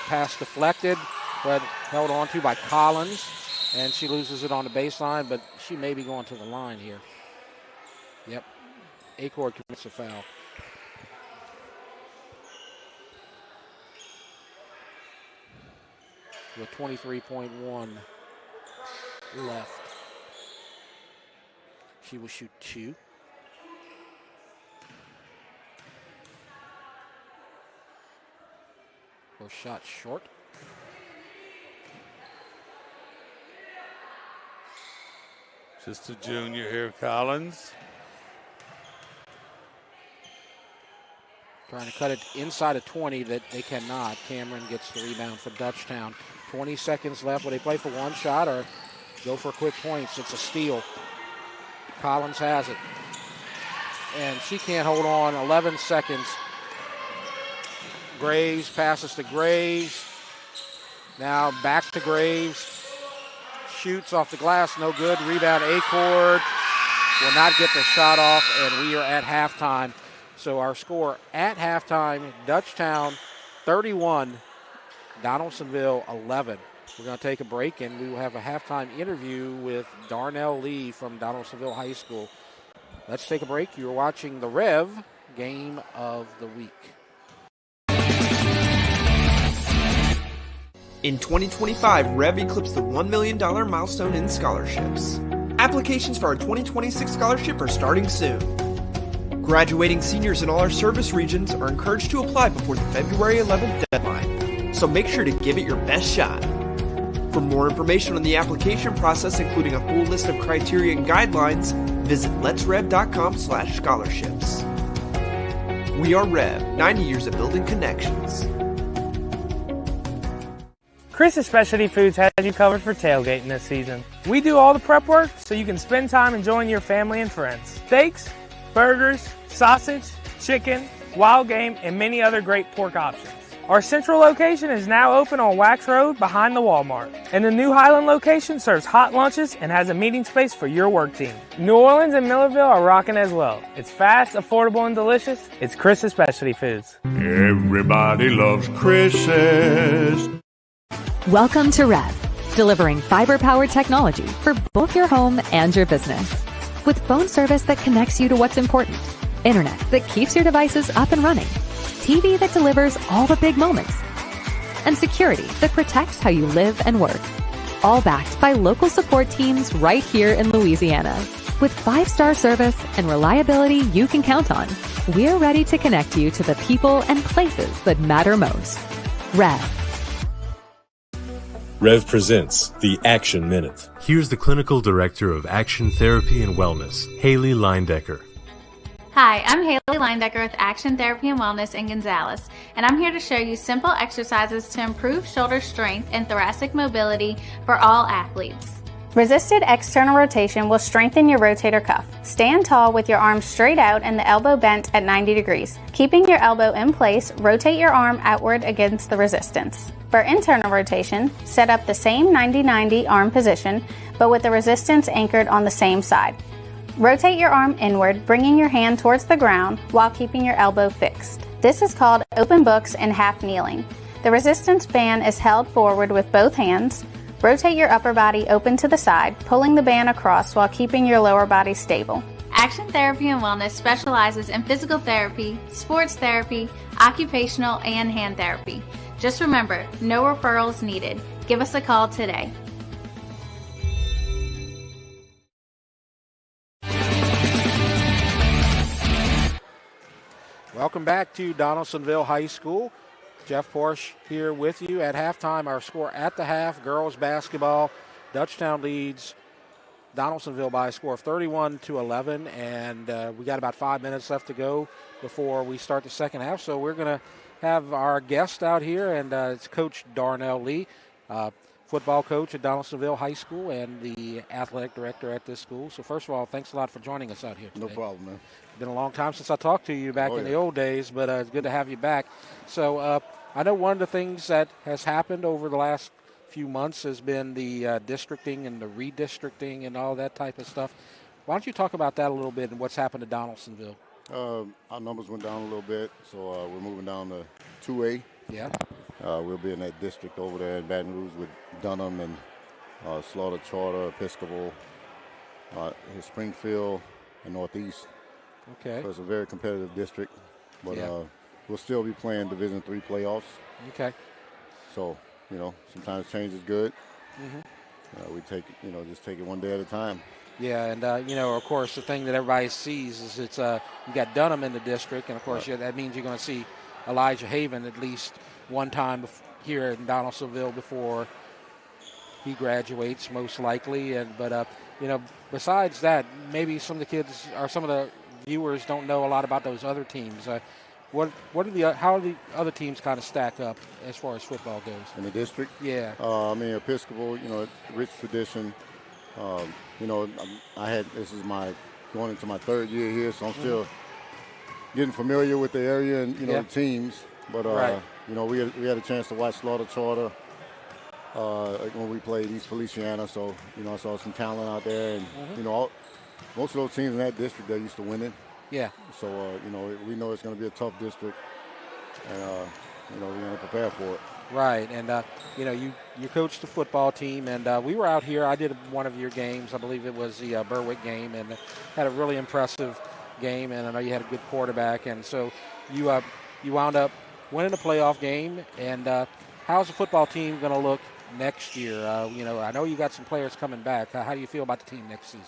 Speaker 1: Pass deflected, but held on to by Collins, and she loses it on the baseline, but she may be going to the line here. Yep, Acord commits a foul. With 23.1 left. She will shoot two. First shot short.
Speaker 9: Just a junior here, Collins.
Speaker 1: Trying to cut it inside of 20 that they cannot. Cameron gets the rebound for Dutchtown. 20 seconds left. Will they play for one shot or go for quick points? It's a steal. Collins has it. And she can't hold on. 11 seconds. Graves passes to Graves. Now back to Graves. Shoots off the glass. No good. Rebound Acord. Will not get the shot off, and we are at halftime. So our score at halftime, Dutchtown 31, Donaldsonville 11. We're going to take a break, and we will have a halftime interview with Darnell Lee from Donaldsonville High School. Let's take a break. You're watching the Rev Game of the Week.
Speaker 3: In 2025, Rev eclipsed the $1 million milestone in scholarships. Applications for our 2026 scholarship are starting soon. Graduating seniors in all our service regions are encouraged to apply before the February 11th deadline, so make sure to give it your best shot. For more information on the application process, including a full list of criteria and guidelines, visit letsrev.com/scholarships. We are Rev, 90 years of building connections.
Speaker 4: Chris's Specialty Foods has you covered for tailgating this season. We do all the prep work so you can spend time enjoying your family and friends. Steaks, burgers, sausage, chicken, wild game, and many other great pork options. Our central location is now open on Wax Road behind the Walmart. And the new Highland location serves hot lunches and has a meeting space for your work team. New Orleans and Millerville are rocking as well. It's fast, affordable, and delicious. It's Chris's Specialty Foods.
Speaker 5: Everybody loves Chris's.
Speaker 6: Welcome to Rev, delivering fiber-powered technology for both your home and your business. With phone service that connects you to what's important, internet that keeps your devices up and running, TV that delivers all the big moments, and security that protects how you live and work. All backed by local support teams right here in Louisiana. With 5-star service and reliability you can count on, we're ready to connect you to the people and places that matter most. Rev.
Speaker 2: Rev presents the Action Minute.
Speaker 7: Here's the Clinical Director of Action Therapy and Wellness, Haley Leindecker.
Speaker 8: Hi, I'm Haley Leindecker with Action Therapy and Wellness in Gonzales, and I'm here to show you simple exercises to improve shoulder strength and thoracic mobility for all athletes. Resisted external rotation will strengthen your rotator cuff. Stand tall with your arms straight out and the elbow bent at 90 degrees. Keeping your elbow in place, rotate your arm outward against the resistance. For internal rotation, set up the same 90-90 arm position, but with the resistance anchored on the same side. Rotate your arm inward, bringing your hand towards the ground while keeping your elbow fixed. This is called open books and half kneeling. The resistance band is held forward with both hands. Rotate your upper body open to the side, pulling the band across while keeping your lower body stable. Action Therapy and Wellness specializes in physical therapy, sports therapy, occupational, and hand therapy. Just remember, no referrals needed. Give us a call today.
Speaker 1: Welcome back to Donaldsonville High School. Jeff Porsche here with you at halftime. Our score at the half, girls basketball, Dutchtown leads Donaldsonville by a score of 31-11, and we got about 5 minutes left to go before we start the second half. So we're going to have our guest out here, and it's Coach Darnell Lee, football coach at Donaldsonville High School and the athletic director at this school. So first of all, thanks a lot for joining us out here today.
Speaker 10: No problem, man.
Speaker 1: Been a long time since I talked to you back in the old days, but it's good to have you back. So I know one of the things that has happened over the last few months has been the districting and the redistricting and all that type of stuff. Why don't you talk about that a little bit and what's happened to Donaldsonville?
Speaker 10: Our numbers went down a little bit, so we're moving down to 2A.
Speaker 1: Yeah.
Speaker 10: We'll be in that district over there in Baton Rouge with Dunham and Slaughter, Charter, Episcopal, Springfield, and Northeast.
Speaker 1: Okay.
Speaker 10: So it's a very competitive district, but we'll still be playing Division III playoffs.
Speaker 1: Okay.
Speaker 10: So, sometimes change is good.
Speaker 1: Mm-hmm.
Speaker 10: We take, just take it one day at a time.
Speaker 1: Yeah, and, of course, the thing that everybody sees is it's you got Dunham in the district, and, of course, that means you're going to see Elijah Haven at least one time here in Donaldsonville before he graduates, most likely. But besides that, maybe some of the kids or some of the viewers don't know a lot about those other teams. How are the other teams kind of stack up as far as football goes?
Speaker 10: In the district?
Speaker 1: Yeah.
Speaker 10: Episcopal, rich tradition. This is going into my third year here, so I'm still getting familiar with the area and, the teams. But, we had a chance to watch Slaughter Charter when we played East Feliciana. So, I saw some talent out there. And, most of those teams in that district, they're used to winning.
Speaker 1: Yeah.
Speaker 10: So, we know it's going to be a tough district. And, we're going to prepare for it.
Speaker 1: Right, and you coached the football team, and we were out here. I did one of your games. I believe it was the Berwick game, and had a really impressive game. And I know you had a good quarterback, and so you wound up winning a playoff game. And how's the football team going to look next year? I know you got some players coming back. How do you feel about the team next season?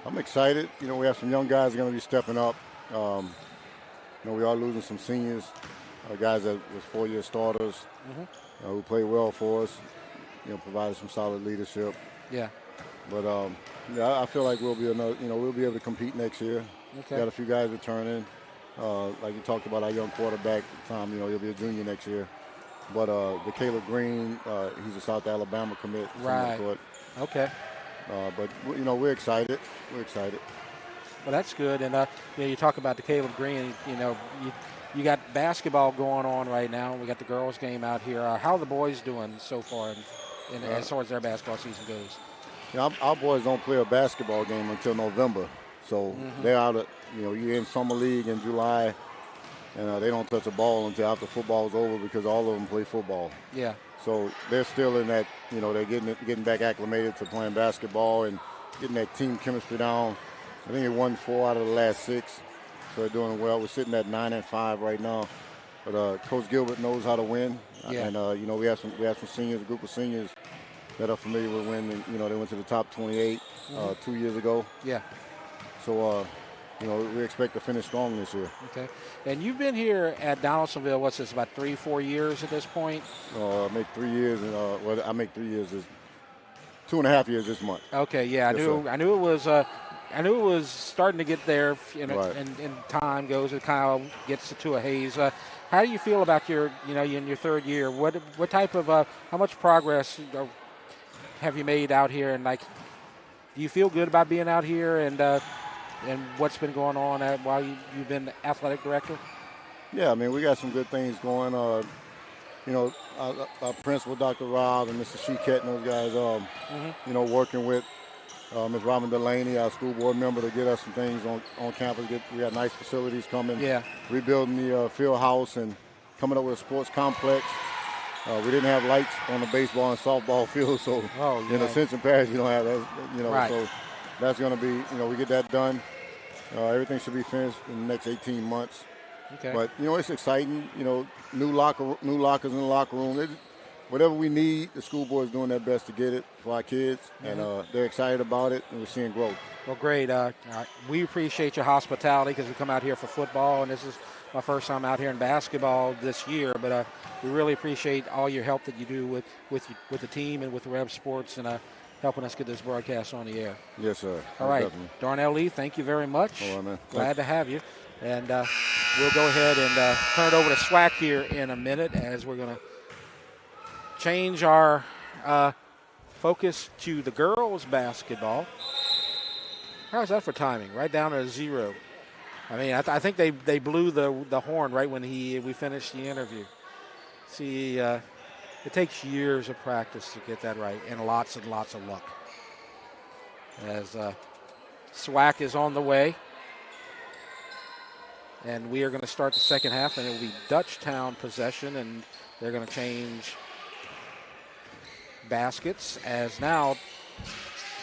Speaker 10: I'm excited. We have some young guys going to be stepping up. We are losing some seniors. Guys that was 4-year starters who played well for us, provided some solid leadership.
Speaker 1: Yeah.
Speaker 10: But I feel like we'll be able to compete next year.
Speaker 1: Okay.
Speaker 10: Got a few guys returning. Like you talked about, our young quarterback, Tom, he'll be a junior next year. But the Caleb Green, he's a South Alabama commit.
Speaker 1: Right. Okay.
Speaker 10: But we're excited. We're excited.
Speaker 1: Well, that's good. And you talk about the Caleb Green. You got basketball going on right now. We got the girls' game out here. How are the boys doing so far, as far as their basketball season goes?
Speaker 10: Our boys don't play a basketball game until November, so they're out at you're in summer league in July, and they don't touch a ball until after football's over because all of them play football.
Speaker 1: Yeah.
Speaker 10: So they're still in that. They're getting back acclimated to playing basketball and getting that team chemistry down. I think they won 4 out of the last 6, so they're doing well. We're sitting at 9-5 right now, but Coach Gilbert knows how to win.
Speaker 1: Yeah.
Speaker 10: And we have some seniors, a group of seniors that are familiar with winning. They went to the top 28 2 years ago.
Speaker 1: Yeah.
Speaker 10: So we expect to finish strong this year.
Speaker 1: Okay. And you've been here at Donaldsonville. What's this? About 3-4 years at this point.
Speaker 10: I make 3 years, and I make 3 years. 2.5 years this month.
Speaker 1: Okay. Yeah. I knew it was starting to get there.
Speaker 10: Right.
Speaker 1: And time goes. It kind of gets to a haze. How do you feel about your in your third year? What type of how much progress have you made out here? And do you feel good about being out here and what's been going on while you've been athletic director?
Speaker 10: Yeah, I mean, we got some good things going. Our principal, Dr. Rob, and Mr. Sheket and those guys, working with Ms. Robin Delaney, our school board member, to get us some things on campus. We got nice facilities coming.
Speaker 1: Yeah.
Speaker 10: Rebuilding the field house and coming up with a sports complex. We didn't have lights on the baseball and softball field, so in Ascension Parish you don't have that.
Speaker 1: Right.
Speaker 10: So that's going to be, we get that done. Everything should be finished in the next 18 months.
Speaker 1: Okay.
Speaker 10: But it's exciting. New lockers in the locker room. Whatever we need, the school board is doing their best to get it for our kids, and they're excited about it, and we're seeing growth.
Speaker 1: Well, great. We appreciate your hospitality because we come out here for football, and this is my first time out here in basketball this year. But we really appreciate all your help that you do with the team and with Rev Sports and helping us get this broadcast on the air.
Speaker 10: Yes, sir.
Speaker 1: All right.
Speaker 10: Definitely.
Speaker 1: Darnell Lee, thank you very much.
Speaker 10: All right, man.
Speaker 1: Glad to have you. And we'll go ahead and turn it over to SWAC here in a minute as we're going to change our focus to the girls' basketball. How's that for timing? Right down to 0. I mean, I think they blew the horn right when we finished the interview. See, it takes years of practice to get that right and lots of luck. As SWAC is on the way. And we are going to start the second half, and it will be Dutchtown possession, and they're going to change baskets as now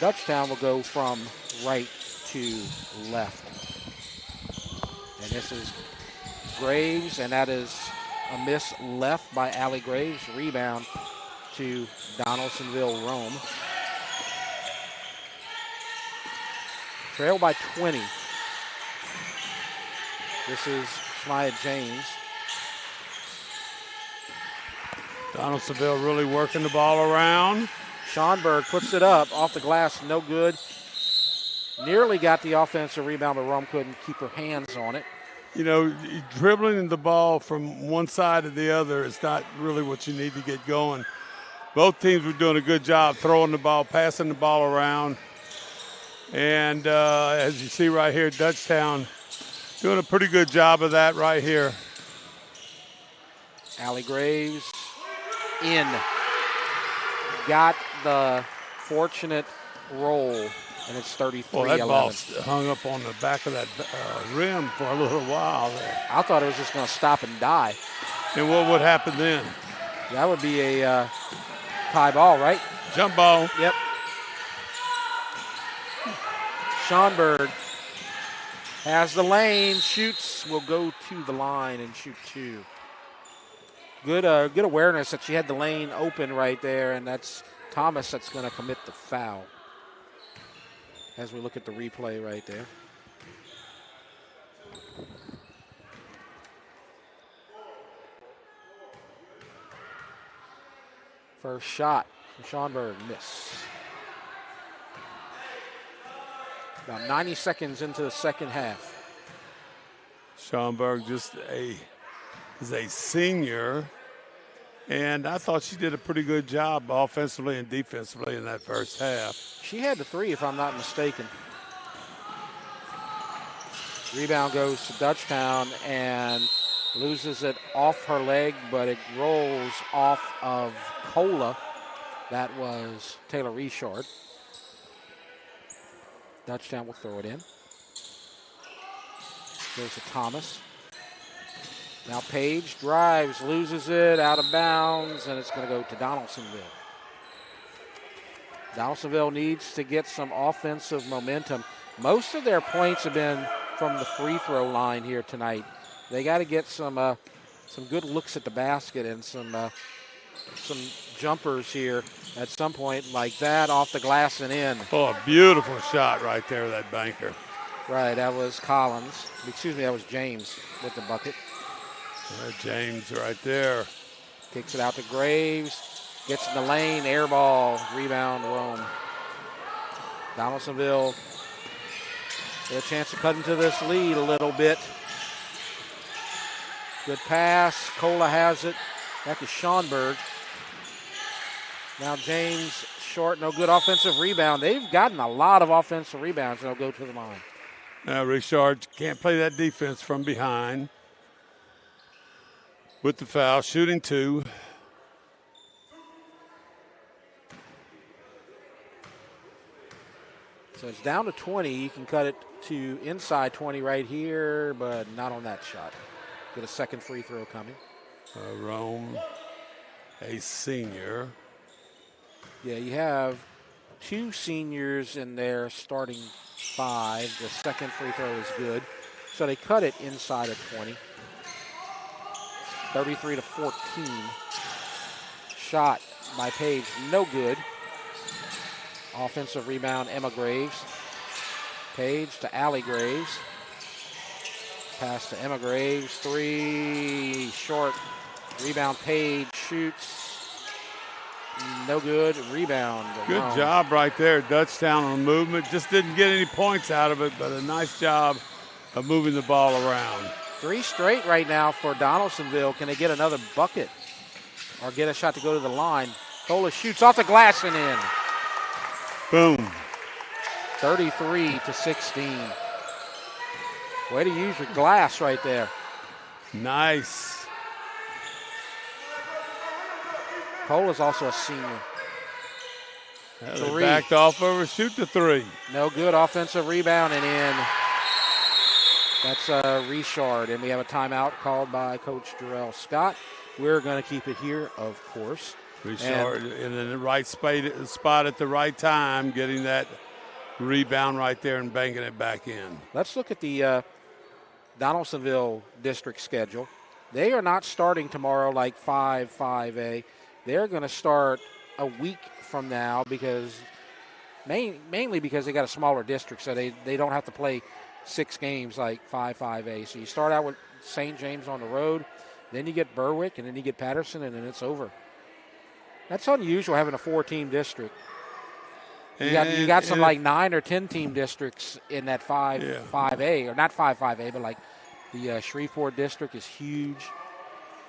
Speaker 1: Dutchtown will go from right to left. And this is Graves, and that is a miss left by Allie Graves. Rebound to Donaldsonville Rome. Trail by 20. This is Shmaya James.
Speaker 9: Donaldsonville really working the ball around.
Speaker 1: Schonberg puts it up off the glass, no good. Nearly got the offensive rebound, but Rome couldn't keep her hands on it.
Speaker 9: Dribbling the ball from one side to the other is not really what you need to get going. Both teams were doing a good job throwing the ball, passing the ball around. And as you see right here, Dutchtown doing a pretty good job of that right here.
Speaker 1: Allie Graves in. Got the fortunate roll, and it's 33-11.
Speaker 9: Well, that ball hung up on the back of that rim for a little while there.
Speaker 1: I thought it was just going to stop and die.
Speaker 9: And what would happen then?
Speaker 1: That would be a tie ball, right?
Speaker 9: Jump ball.
Speaker 1: Yep. Schonberg has the lane, shoots, will go to the line and shoot 2. Good awareness that she had the lane open right there, and that's Thomas that's going to commit the foul. As we look at the replay right there. First shot from Schonberg, miss. About 90 seconds into the second half.
Speaker 9: Schomburg is a senior, and I thought she did a pretty good job offensively and defensively in that first half.
Speaker 1: She had the 3, if I'm not mistaken. Rebound goes to Dutchtown and loses it off her leg, but it rolls off of Cola. That was Taylor Richard. Dutchtown will throw it in. Goes to Thomas. Now Page drives, loses it, out of bounds, and it's going to go to Donaldsonville. Donaldsonville needs to get some offensive momentum. Most of their points have been from the free throw line here tonight. They got to get some good looks at the basket and some jumpers here at some point, like that, off the glass and in.
Speaker 9: Oh, a beautiful shot right there, that banker.
Speaker 1: Right, that was Collins. Excuse me, that was James with the bucket.
Speaker 9: James right there.
Speaker 1: Kicks it out to Graves. Gets in the lane, air ball, rebound, Rome. Donaldsonville get a chance to cut into this lead a little bit. Good pass. Cola has it. Back to Schomburg. Now James short, no good offensive rebound. They've gotten a lot of offensive rebounds, and they'll go to the line.
Speaker 9: Now Richard can't play that defense from behind. With the foul, shooting 2.
Speaker 1: So it's down to 20. You can cut it to inside 20 right here, but not on that shot. Get a second free throw coming.
Speaker 9: Rome, a senior.
Speaker 1: Yeah, you have 2 seniors in their starting 5. The second free throw is good. So they cut it inside of 20. 33-14. Shot by Page, no good. Offensive rebound, Emma Graves. Page to Allie Graves. Pass to Emma Graves, 3, short. Rebound, Page shoots. No good, rebound.
Speaker 9: Good job right there, Dutchtown on the movement. Just didn't get any points out of it, but a nice job of moving the ball around.
Speaker 1: 3 straight right now for Donaldsonville. Can they get another bucket or get a shot to go to the line? Cola shoots off the glass and in.
Speaker 9: Boom.
Speaker 1: 33-16. Way to use your glass right there.
Speaker 9: Nice.
Speaker 1: Cola's also a senior.
Speaker 9: They backed off over, shoot the 3.
Speaker 1: No good, offensive rebound and in. That's Richard, and we have a timeout called by Coach Jarrell Scott. We're going to keep it here, of course.
Speaker 9: Richard in the right spot at the right time, getting that rebound right there and banking it back in.
Speaker 1: Let's look at the Donaldsonville district schedule. They are not starting tomorrow like 5A. They're going to start a week from now because mainly because they got a smaller district, so they don't have to play 6 games like 5A. So you start out with St. James on the road, then you get Berwick, and then you get Patterson, and then it's over. That's unusual having a 4-team district. You got some like 9 or 10 team districts in that 5A, or not 5A, but like the Shreveport district is huge.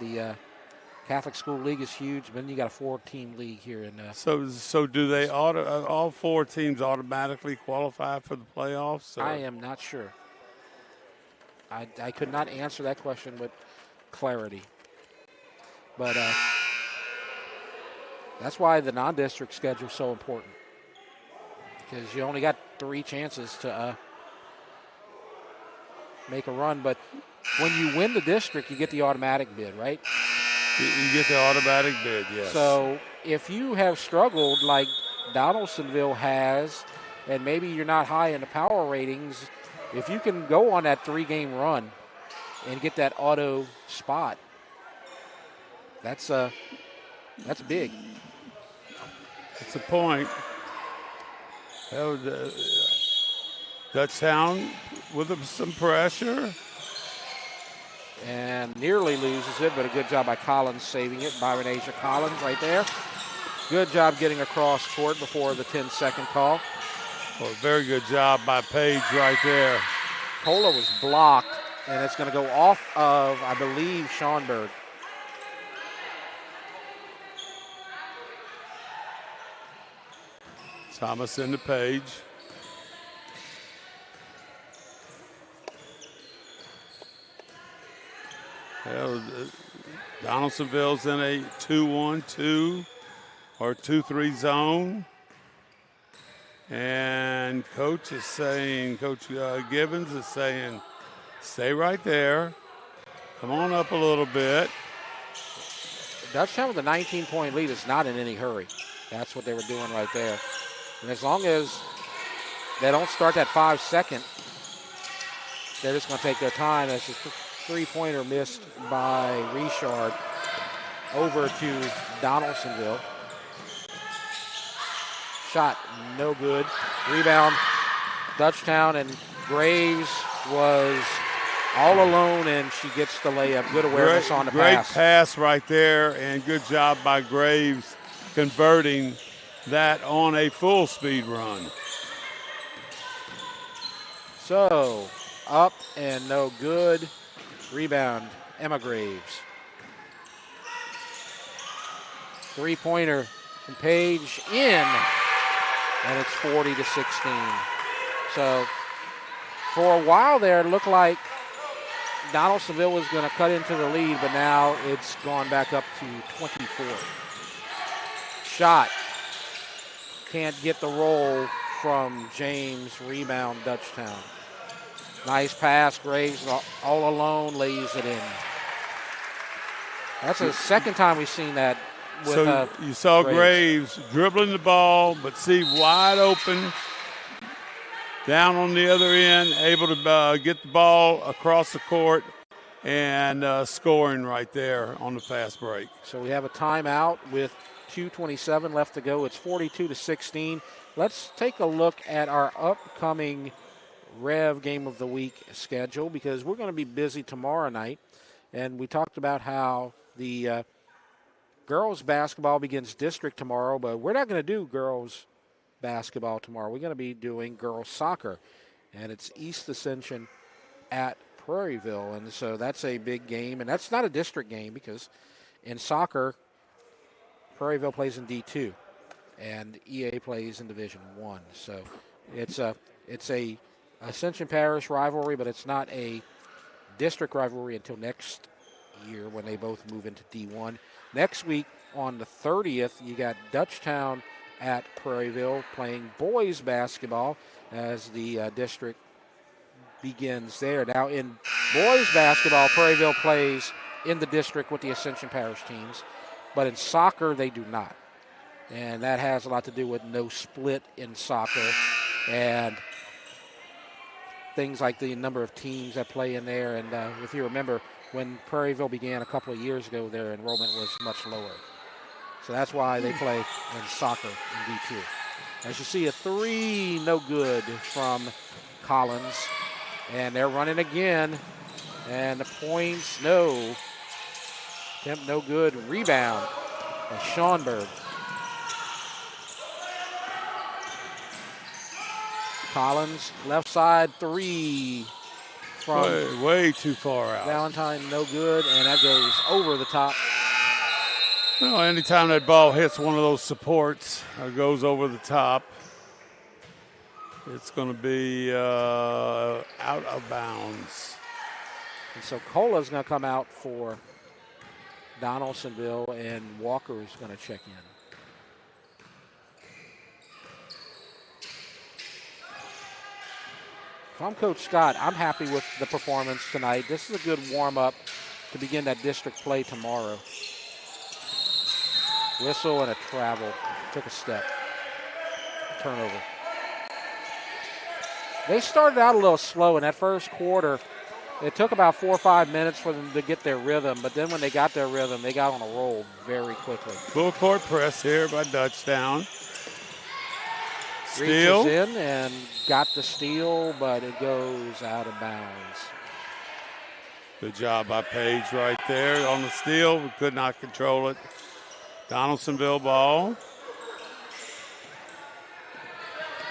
Speaker 1: The Catholic School League is huge. But then you got a 4-team league here in.
Speaker 9: So do they all 4 teams automatically qualify for the playoffs? Or?
Speaker 1: I am not sure. I could not answer that question with clarity. But that's why the non-district schedule is so important. Because you only got 3 chances to make a run. But when you win the district, you get the automatic bid, right?
Speaker 9: You get the automatic bid, yes.
Speaker 1: So if you have struggled like Donaldsonville has, and maybe you're not high in the power ratings, if you can go on that 3-game run and get that auto spot, that's big.
Speaker 9: That's a point. Dutchtown with some pressure.
Speaker 1: And nearly loses it, but a good job by Collins saving it. Byron Asia Collins right there. Good job getting across court before the 10-second call.
Speaker 9: Well, very good job by Page right there.
Speaker 1: Cola was blocked. And it's going to go off of, I believe, Schonberg.
Speaker 9: Thomas in the page. Well, Donaldsonville's in a 2-1-2 or 2-3 zone. And Coach is saying, Coach Givens is saying, stay right there. Come on up a little bit.
Speaker 1: Dutchtown with a 19-point lead is not in any hurry. That's what they were doing right there. And as long as they don't start that 5-second, they're just going to take their time. That's just a three-pointer missed by Richard over to Donaldsonville. Shot no good. Rebound, Dutchtown, and Graves was all alone, and she gets the layup. Good awareness on the
Speaker 9: pass.
Speaker 1: Great
Speaker 9: pass right there, and good job by Graves converting that on a full speed run.
Speaker 1: So, up and no good. Rebound, Emma Graves. Three-pointer from Page in, and it's 40-16. So, for a while there, it looked like Donaldsonville was going to cut into the lead, but now it's gone back up to 24. Shot. Can't get the roll from James. Rebound, Dutchtown. Nice pass. Graves all alone lays it in. That's the second time we've seen that.
Speaker 9: So you saw Graves dribbling the ball, but see wide open. Down on the other end, able to get the ball across the court and scoring right there on the fast break.
Speaker 1: So we have a timeout with 2:27 left to go. It's 42-16. Let's take a look at our upcoming Rev Game of the Week schedule because we're going to be busy tomorrow night. And we talked about how the girls basketball begins district tomorrow, but we're not going to do girls basketball tomorrow. We're going to be doing girls soccer, and it's East Ascension at Prairieville, and so that's a big game, and that's not a district game because in soccer, Prairieville plays in D2, and EA plays in Division 1. So it's a Ascension Parish rivalry, but it's not a district rivalry until next year when they both move into D1. Next week on the 30th, you got Dutchtown at Prairieville playing boys basketball as the district begins there. Now in boys basketball, Prairieville plays in the district with the Ascension Parish teams, but in soccer they do not. And that has a lot to do with no split in soccer and things like the number of teams that play in there. And if you remember, when Prairieville began a couple of years ago, their enrollment was much lower. So that's why they play in soccer in D2. As you see, a three, no good from Collins. And they're running again. And the points, no. Attempt, no good. Rebound by Schonberg. Collins, left side, three. From
Speaker 9: way too far out.
Speaker 1: Valentine, no good. And that goes over the top.
Speaker 9: Well, anytime that ball hits one of those supports or goes over the top, it's going to be out of bounds.
Speaker 1: And so Cola's going to come out for Donaldsonville, and Walker is going to check in. If I'm Coach Scott, I'm happy with the performance tonight. This is a good warm-up to begin that district play tomorrow. Whistle and a travel. Took a step. Turnover. They started out a little slow in that first quarter. It took about 4 or 5 minutes for them to get their rhythm, but then when they got their rhythm, they got on a roll very quickly.
Speaker 9: Full court press here by Dutchtown. Steal.
Speaker 1: Reaches in and got the steal, but it goes out of bounds.
Speaker 9: Good job by Page right there on the steal. We could not control it. Donaldsonville ball.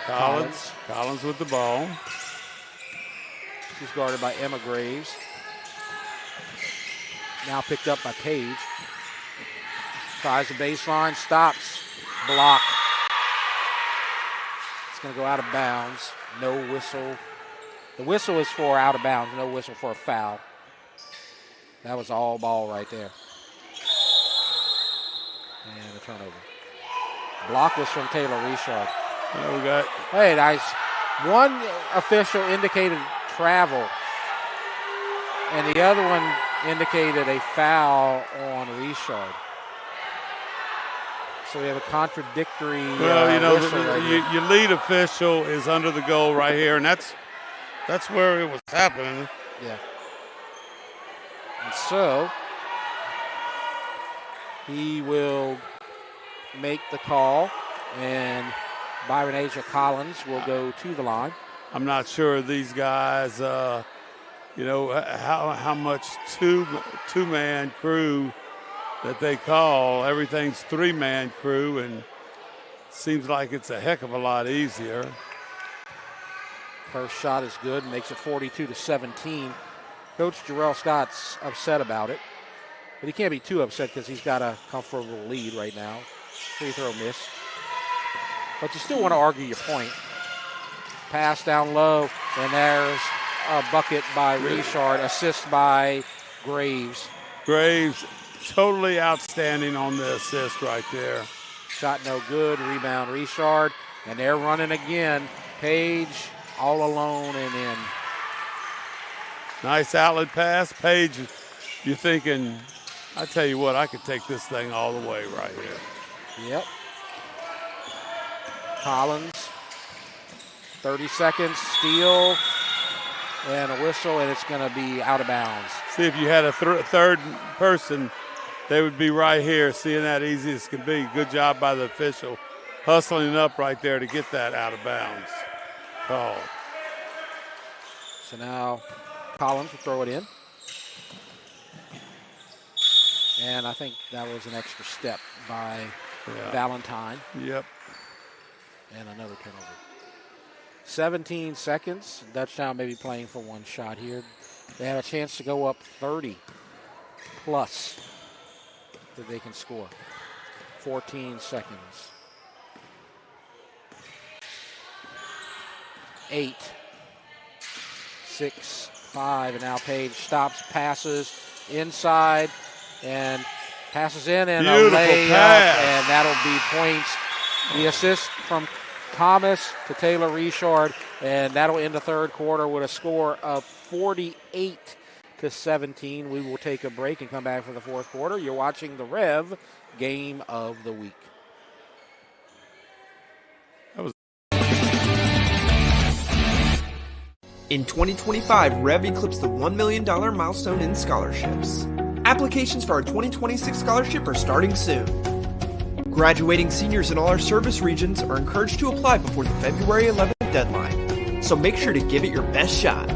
Speaker 9: Collins with the ball.
Speaker 1: She's guarded by Emma Graves. Now picked up by Paige. Tries the baseline, stops, block. It's going to go out of bounds. No whistle. The whistle is for out of bounds, no whistle for a foul. That was all ball right there. And a turnover. Block was from Taylor Richard.
Speaker 9: There we go.
Speaker 1: Hey, nice. One official indicated travel, and the other one indicated a foul on Richard. So we have a contradictory whistle.
Speaker 9: Your lead official is under the goal right here, and that's where it was happening.
Speaker 1: Yeah. And so he will make the call, and Byron Asia Collins will go to the line.
Speaker 9: I'm not sure these guys, how much two-man crew that they call. Everything's three-man crew, and seems like it's a heck of a lot easier.
Speaker 1: First shot is good, makes it 42-17. Coach Jarrell Scott's upset about it, but he can't be too upset because he's got a comfortable lead right now. Free throw miss. But you still want to argue your point. Pass down low, and there's a bucket by Richard, assist by Graves.
Speaker 9: Graves, totally outstanding on the assist right there.
Speaker 1: Shot no good, rebound Richard, and they're running again. Paige all alone and in.
Speaker 9: Nice outlet pass. Paige, you're thinking, I tell you what, I could take this thing all the way right here.
Speaker 1: Yep. Collins, 30 seconds, steal, and a whistle, and it's going to be out of bounds.
Speaker 9: See, if you had a third person, they would be right here, seeing that easy as can be. Good job by the official, hustling up right there to get that out of bounds call.
Speaker 1: So now Collins will throw it in. And I think that was an extra step by Valentine.
Speaker 9: Yep.
Speaker 1: And another turnover. 17 seconds. Dutchtown may be playing for one shot here. They have a chance to go up 30 plus that they can score. 14 seconds. 8, 6, 5, and now Paige stops, passes inside, and passes in, and
Speaker 9: beautiful
Speaker 1: a layup,
Speaker 9: pass.
Speaker 1: And that'll be points. The assist from Thomas to Taylor Richard, and that'll end the third quarter with a score of 48-17. We will take a break and come back for the fourth quarter. You're watching the Rev Game of the Week.
Speaker 3: In 2025, Rev eclipsed the $1 million milestone in scholarships. Applications for our 2026 scholarship are starting soon. Graduating seniors in all our service regions are encouraged to apply before the February 11th deadline, so make sure to give it your best shot.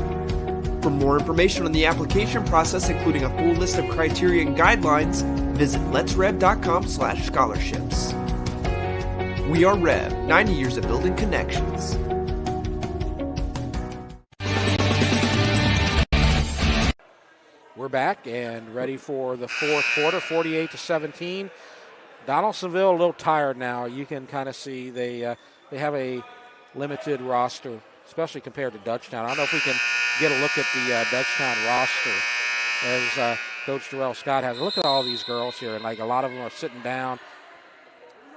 Speaker 3: For more information on the application process, including a full list of criteria and guidelines, visit letsrev.com/scholarships. We are Rev, 90 years of building connections.
Speaker 1: We're back and ready for the fourth quarter, 48-17. Donaldsonville a little tired now. You can kind of see they have a limited roster, especially compared to Dutchtown. I don't know if we can get a look at the Dutchtown roster as Coach Jarrell Scott has. Look at all these girls here, and like a lot of them are sitting down.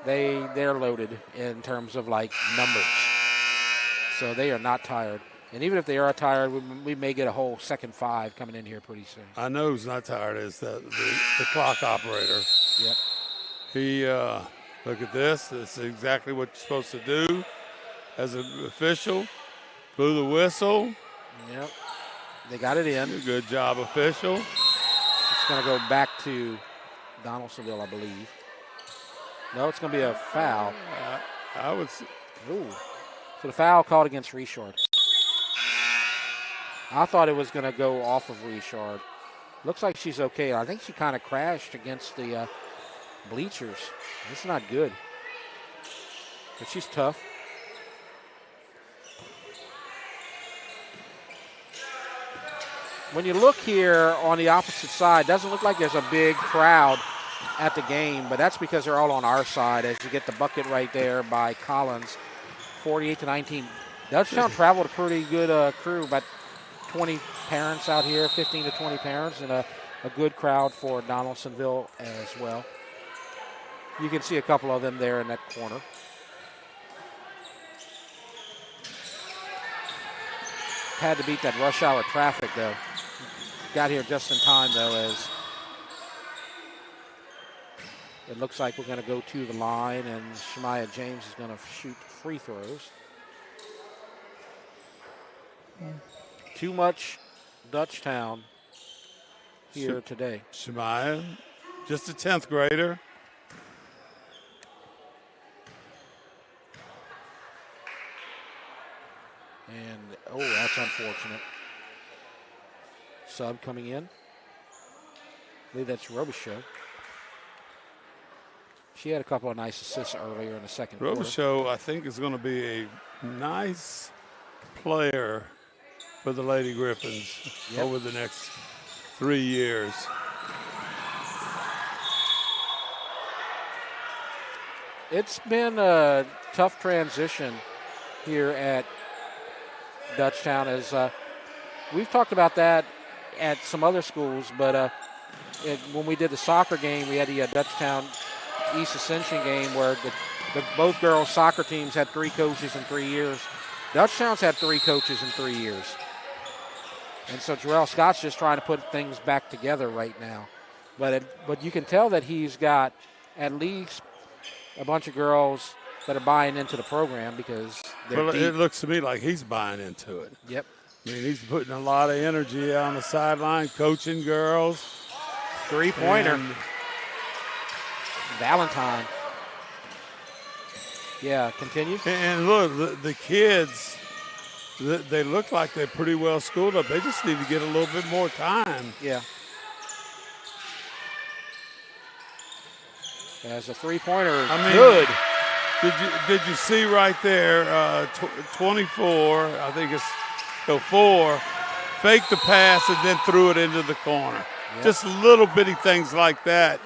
Speaker 1: They're loaded in terms of like numbers, so they are not tired. And even if they are tired, we may get a whole second five coming in here pretty soon.
Speaker 9: I know who's not tired is the clock operator.
Speaker 1: Yep.
Speaker 9: He, look at this. This is exactly what you're supposed to do as an official. Blew the whistle.
Speaker 1: Yep. They got it in.
Speaker 9: Good job, official.
Speaker 1: It's going to go back to Donaldsonville, I believe. No, it's going to be a foul.
Speaker 9: I would say.
Speaker 1: Ooh. So the foul called against Richard. I thought it was going to go off of Richard. Looks like she's okay. I think she kind of crashed against the bleachers. It's not good. But she's tough. when you look here on the opposite side, it doesn't look like there's a big crowd at the game, but that's because they're all on our side as you get the bucket right there by Collins, 48-19. Dutchtown traveled a pretty good crew, about 20 parents out here, 15 to 20 parents, and a good crowd for Donaldsonville as well. You can see a couple of them there in that corner. Had to beat that rush hour traffic, though. Got here just in time, though, as it looks like we're going to go to the line, and Shemaya James is going to shoot free throws. Too much Dutchtown here today.
Speaker 9: Shemaya, just a 10th grader.
Speaker 1: And, oh, that's unfortunate. Sub coming in. I believe that's Robichaux. She had a couple of nice assists earlier in the second quarter.
Speaker 9: Robichaux, I think, is going to be a nice player for the Lady Griffins over the next 3 years.
Speaker 1: It's been a tough transition here at Dutchtown, as we've talked about that at some other schools, but when we did the soccer game, we had the Dutchtown East Ascension game where the both girls soccer teams had 3 coaches in 3 years. Dutchtown's had 3 coaches in 3 years. And so Jarrell Scott's just trying to put things back together right now. But you can tell that he's got at least a bunch of girls that are buying into the program because they're deep.
Speaker 9: It looks to me like he's buying into it.
Speaker 1: Yep.
Speaker 9: I mean, he's putting a lot of energy on the sideline, coaching girls.
Speaker 1: Three-pointer. Valentine. Yeah, continue.
Speaker 9: And look, the kids, they look like they're pretty well schooled up. They just need to get a little bit more time.
Speaker 1: Yeah. As a three-pointer, good.
Speaker 9: Did you see right there, 24, I think it's 4, faked the pass and then threw it into the corner. Yep. Just little bitty things like that,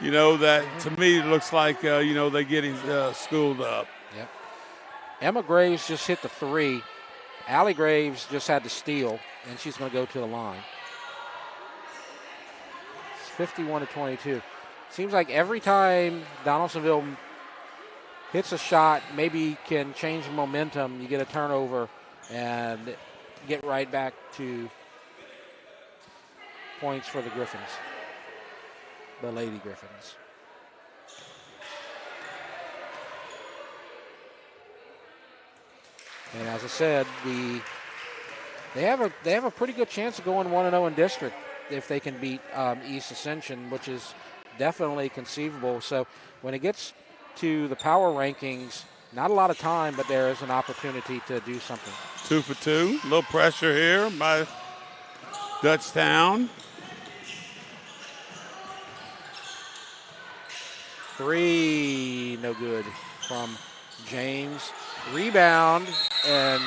Speaker 9: that to me looks like, they're getting schooled up.
Speaker 1: Yep. Emma Graves just hit the 3. Allie Graves just had the steal, and she's going to go to the line. It's 51-22. Seems like every time Donaldsonville hits a shot, maybe can change the momentum, you get a turnover and get right back to points for the Griffins, the Lady Griffins. And as I said, they have a pretty good chance of going 1-0 in district if they can beat East Ascension, which is definitely conceivable. So when it gets to the power rankings, not a lot of time, but there is an opportunity to do something.
Speaker 9: 2 for 2. A little pressure here by Dutchtown.
Speaker 1: 3, no good from James. Rebound, and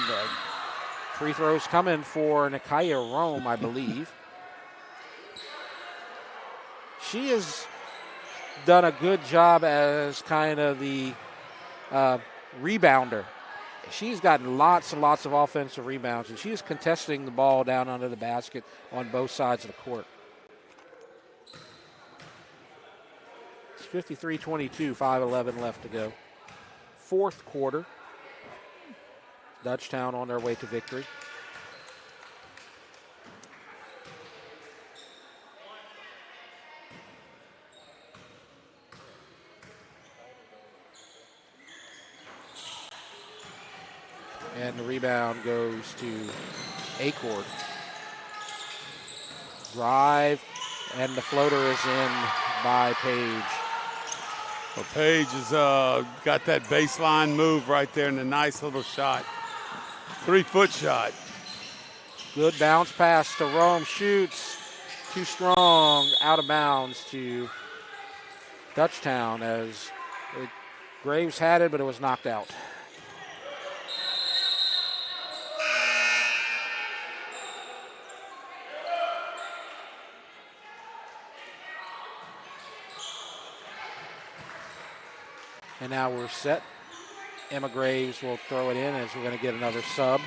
Speaker 1: free throws coming for Nakaya Rome, I believe. She has done a good job as kind of the rebounder. She's gotten lots and lots of offensive rebounds, and she's contesting the ball down under the basket on both sides of the court. It's 53-22, 5:11 left to go. Fourth quarter. Dutchtown on their way to victory. And the rebound goes to Acord. Drive, and the floater is in by Page.
Speaker 9: Well, Page has got that baseline move right there and a nice little shot. 3-foot shot.
Speaker 1: Good bounce pass to Rome. Shoots. Too strong. Out of bounds to Dutchtown as Graves had it, but it was knocked out. And now we're set. Emma Graves will throw it in as we're going to get another sub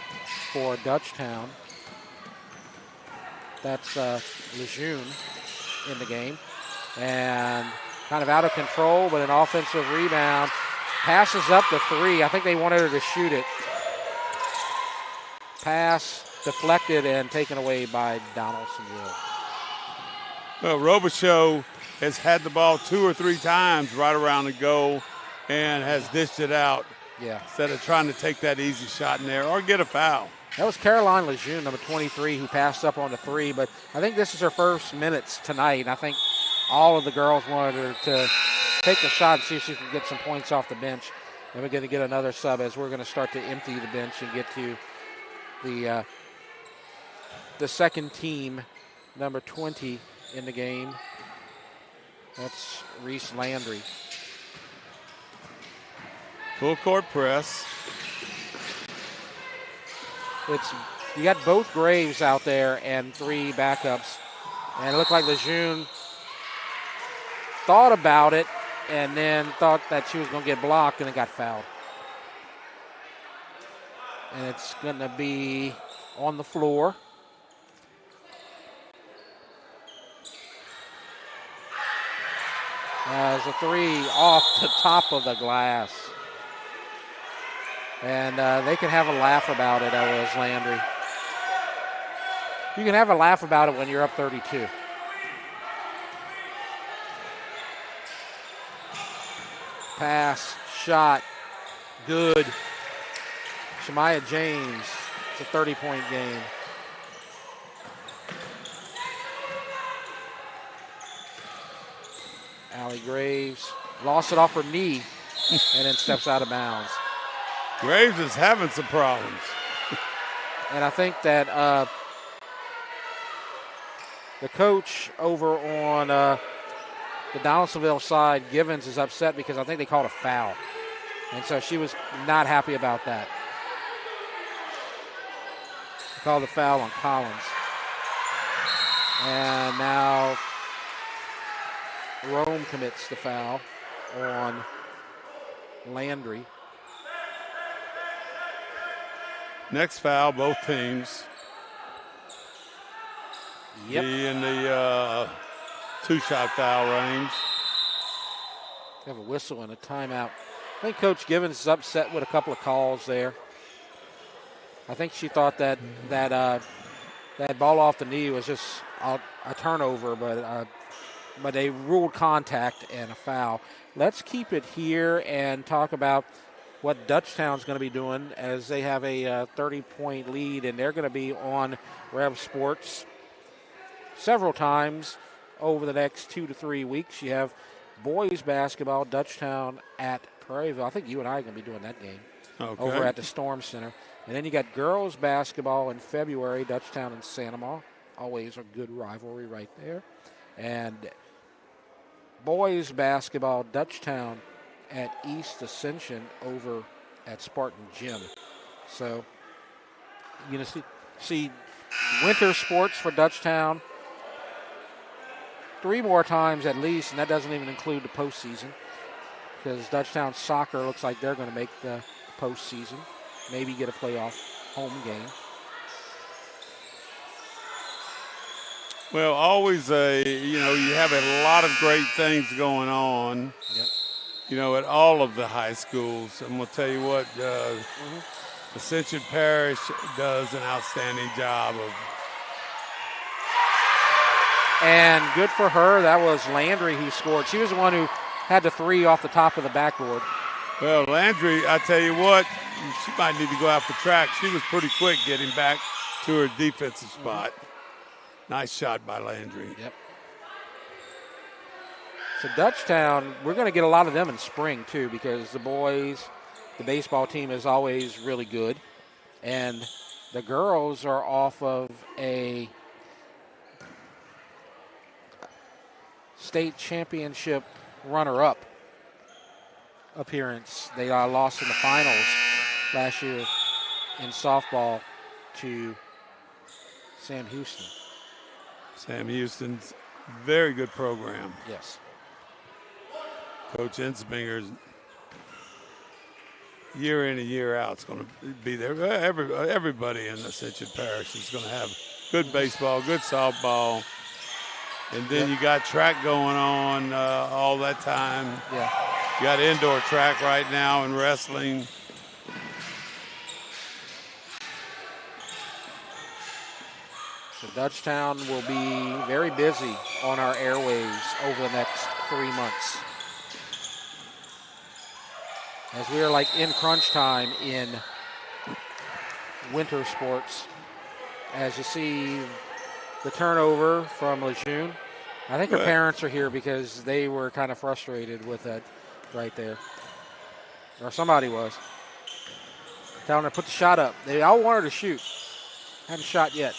Speaker 1: for Dutchtown. That's Lejeune in the game. And kind of out of control, but an offensive rebound. Passes up the three. I think they wanted her to shoot it. Pass deflected and taken away by Donaldsonville.
Speaker 9: Well, Robichaux has had the ball 2 or 3 times right around the goal and has dished it out.
Speaker 1: Yeah.
Speaker 9: Instead of trying to take that easy shot in there or get a foul.
Speaker 1: That was Caroline Lejeune, number 23, who passed up on the three. But I think this is her first minutes tonight. And I think all of the girls wanted her to take a shot and see if she could get some points off the bench. And we're going to get another sub as we're going to start to empty the bench and get to the second team, number 20 in the game. That's Reese Landry.
Speaker 9: Full court press.
Speaker 1: You got both Graves out there and 3 backups. And it looked like Lejeune thought about it and then thought that she was going to get blocked and then got fouled. And it's going to be on the floor. As a 3 off the top of the glass. And they can have a laugh about it, as Landry. You can have a laugh about it when you're up 32. Pass, shot, good. Shemaya James, it's a 30-point game. Allie Graves lost it off her knee and then steps out of bounds.
Speaker 9: Graves is having some problems.
Speaker 1: And I think that the coach over on the Donaldsonville side, Givens, is upset because I think they called a foul. And so she was not happy about that. They called a foul on Collins. And now Rome commits the foul on Landry.
Speaker 9: Next foul, both teams.
Speaker 1: Yep.
Speaker 9: Be in the 2-shot foul range.
Speaker 1: Have a whistle and a timeout. I think Coach Givens is upset with a couple of calls there. I think she thought that ball off the knee was just a turnover, but they ruled contact and a foul. Let's keep it here and talk about what Dutchtown's going to be doing as they have a 30-point lead, and they're going to be on Rev Sports several times over the next 2 to 3 weeks. You have boys basketball, Dutchtown at Prairieville. I think you and I are going to be doing that game over at the Storm Center. And then you got girls basketball in February, Dutchtown and Santa Ma. Always a good rivalry right there. And boys basketball, Dutchtown at East Ascension over at Spartan Gym. So you're going to see winter sports for Dutchtown 3 more times at least, and that doesn't even include the postseason, because Dutchtown soccer looks like they're going to make the postseason, maybe get a playoff home game.
Speaker 9: Well, always you have a lot of great things going on.
Speaker 1: Yep.
Speaker 9: At all of the high schools. I'm going to tell you what, Ascension Parish does an outstanding job of.
Speaker 1: And good for her. That was Landry who scored. She was the one who had the 3 off the top of the backboard.
Speaker 9: Well, Landry, I tell you what, she might need to go out for track. She was pretty quick getting back to her defensive spot. Nice shot by Landry.
Speaker 1: Yep. So Dutchtown, we're going to get a lot of them in spring too, because the boys, the baseball team is always really good. And the girls are off of a state championship runner-up appearance. They lost in the finals last year in softball to Sam Houston.
Speaker 9: Sam Houston's very good program.
Speaker 1: Yes.
Speaker 9: Coach Ensminger's year in and year out is going to be there. Everybody in the Ascension Parish is going to have good baseball, good softball. And then you got track going on all that time.
Speaker 1: Yeah.
Speaker 9: You got indoor track right now in wrestling.
Speaker 1: So Dutchtown will be very busy on our airwaves over the next 3 months, as we are like in crunch time in winter sports. As you see the turnover from Lejeune, I think her parents are here because they were kind of frustrated with that right there. Or somebody was. Telling her to put the shot up. They all wanted to shoot. Haven't shot yet.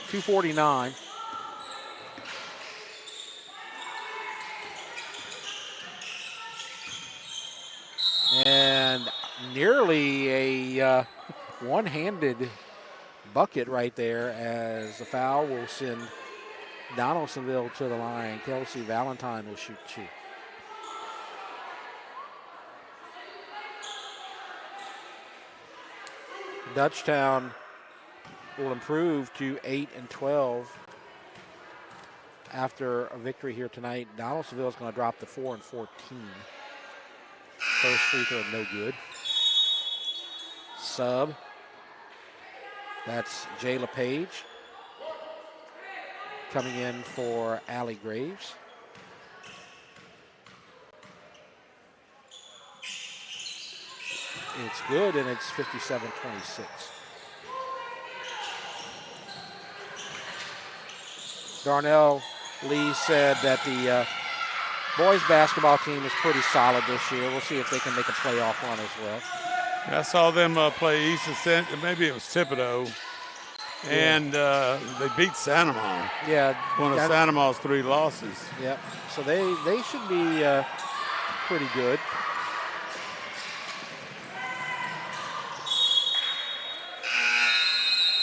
Speaker 1: 2:49. And nearly a one-handed bucket right there, as the foul will send Donaldsonville to the line. Kelsey Valentine will shoot 2. Dutchtown will improve to 8-12 after a victory here tonight. Donaldsonville is going to drop to 4-14. First free throw, no good. Sub. That's Jayla Page coming in for Allie Graves. It's good, and it's 57-26. Darnell Lee said that the boys basketball team is pretty solid this year. We'll see if they can make a playoff run as well.
Speaker 9: I saw them play East Ascension. Maybe it was Thibodaux. And they beat Sanamon.
Speaker 1: Yeah.
Speaker 9: One of Sanamon's 3 losses.
Speaker 1: Yep. So they should be pretty good.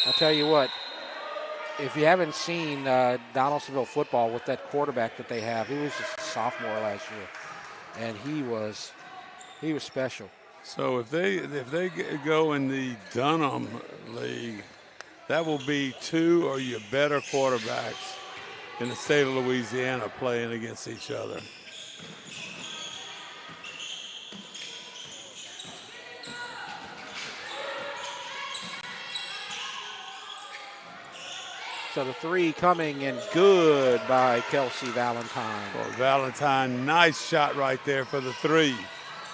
Speaker 1: I'll tell you what, if you haven't seen Donaldsonville football with that quarterback that they have, he was just a sophomore last year, and he was special.
Speaker 9: So if they go in the Dunham League, that will be 2 or your better quarterbacks in the state of Louisiana playing against each other.
Speaker 1: So the 3 coming in good by Kelsey Valentine.
Speaker 9: Well, Valentine, nice shot right there for the 3.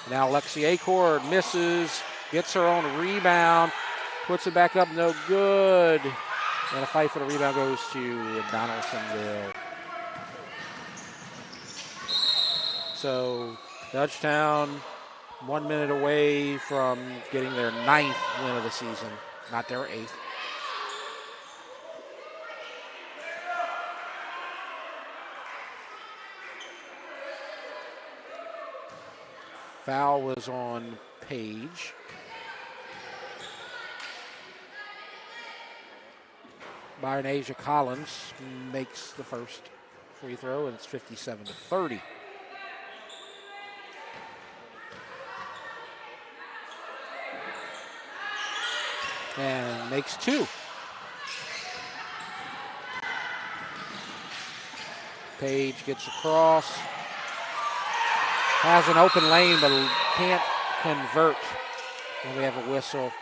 Speaker 1: Now Lexi Acord misses, gets her own rebound, puts it back up, no good. And a fight for the rebound goes to Donaldsonville. So Dutchtown 1 minute away from getting their 9th win of the season, not their 8th. Foul was on Page. Byron Asia Collins makes the first free throw, and it's 57-30. And makes 2. Page gets across. Has an open lane, but can't convert. And we have a whistle.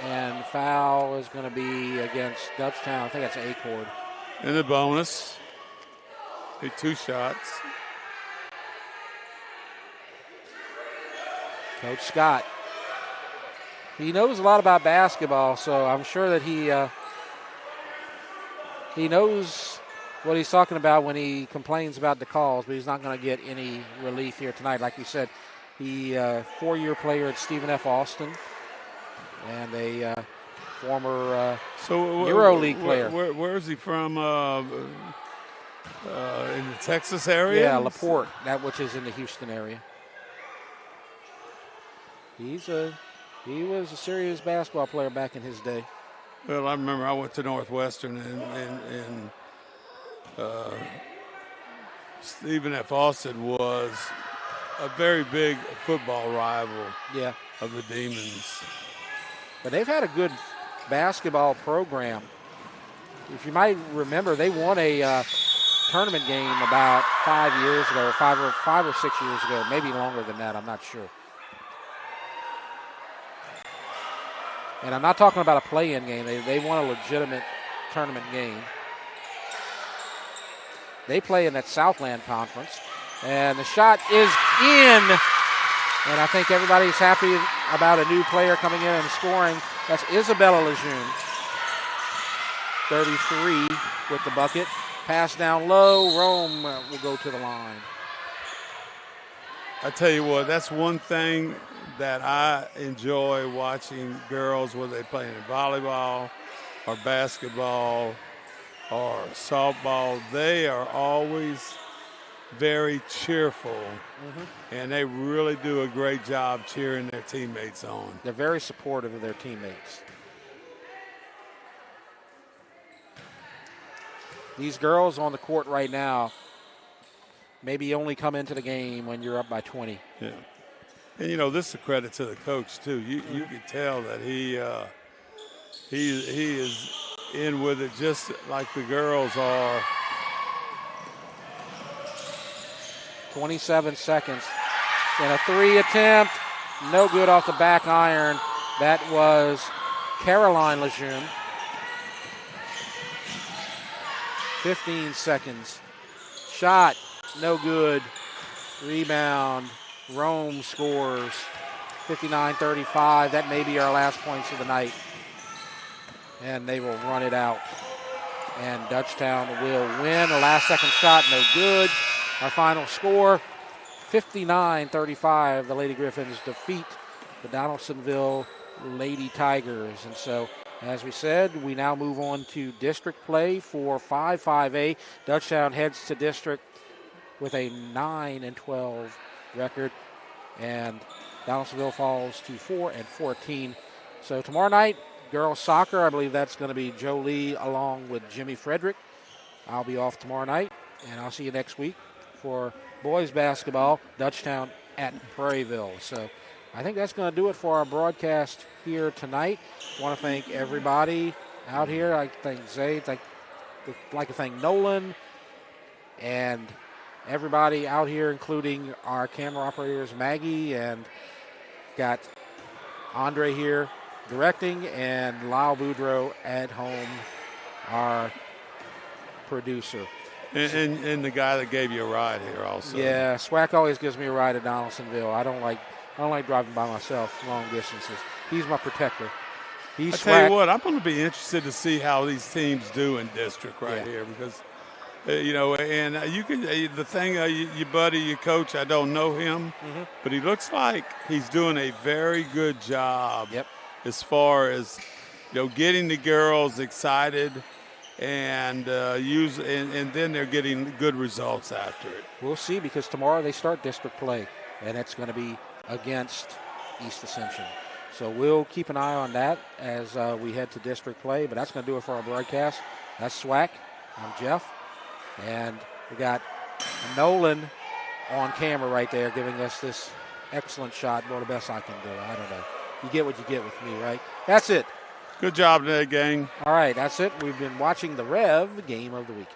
Speaker 1: And foul is going to be against Dutchtown. I think that's Acord.
Speaker 9: And the bonus. 2 shots.
Speaker 1: Coach Scott. He knows a lot about basketball, so I'm sure that he knows what he's talking about when he complains about the calls, but he's not going to get any relief here tonight. Like we said, he 4-year player at Stephen F. Austin and a former EuroLeague player.
Speaker 9: Where is he from? In the Texas area?
Speaker 1: Yeah, LaPorte, which is in the Houston area. He was a serious basketball player back in his day.
Speaker 9: Well, I remember I went to Northwestern and Stephen F. Austin was a very big football rival.
Speaker 1: Yeah.
Speaker 9: Of the Demons.
Speaker 1: But they've had a good basketball program. If you might remember, they won a tournament game about 5 years ago, or five or 6 years ago, maybe longer than that. I'm not sure. And I'm not talking about a play-in game. They won a legitimate tournament game. They play in that Southland Conference. And the shot is in. And I think everybody's happy about a new player coming in and scoring. That's Isabella Lejeune. 33 with the bucket. Pass down low. Rome will go to the line.
Speaker 9: I tell you what, that's one thing that I enjoy watching girls, whether they're playing in volleyball or basketball or softball. They are always very cheerful, and they really do a great job cheering their teammates on.
Speaker 1: They're very supportive of their teammates. These girls on the court right now maybe only come into the game when you're up by 20.
Speaker 9: Yeah. And, you know, this is a credit to the coach, too. You can tell that he is in with it just like the girls are.
Speaker 1: 27 seconds. And a three attempt. No good off the back iron. That was Caroline Lejeune. 15 seconds. Shot. No good. Rebound. Rome scores. 59-35. That may be our last points of the night. And they will run it out. And Dutchtown will win. The last second shot, no good. Our final score, 59-35. The Lady Griffins defeat the Donaldsonville Lady Tigers. And so, as we said, we now move on to district play for 5-5A. Dutchtown heads to district with a 9-12 record, and Donaldsonville falls to 4-14. So tomorrow night, girls soccer, I believe that's going to be Jolie along with Jimmy Frederick. I'll be off tomorrow night, and I'll see you next week for boys basketball, Dutchtown at Prairieville. So I think that's going to do it for our broadcast here tonight. I want to thank everybody out here. I thank Zay. I'd like to thank Nolan and everybody out here, including our camera operators, Maggie, and got Andre here directing, and Lyle Boudreau at home, our producer.
Speaker 9: And the guy that gave you a ride here also.
Speaker 1: Yeah, Swack always gives me a ride at Donaldsonville. I don't like driving by myself long distances. He's my protector.
Speaker 9: I tell you what, I'm going to be interested to see how these teams do in district here, because you know, and you can the thing, your buddy, your coach, I don't know him, but he looks like he's doing a very good job.
Speaker 1: Yep.
Speaker 9: As far as, you know, getting the girls excited. And and then they're getting good results after it.
Speaker 1: We'll see, because tomorrow they start district play, and it's going to be against East Ascension. So we'll keep an eye on that as we head to district play. But that's going to do it for our broadcast. That's Swack. I'm Jeff, and we got Nolan on camera right there, giving us this excellent shot. Well, the best I can do. I don't know. You get what you get with me, right? That's it.
Speaker 9: Good job today, gang.
Speaker 1: All right, that's it. We've been watching the Rev Game of the Week.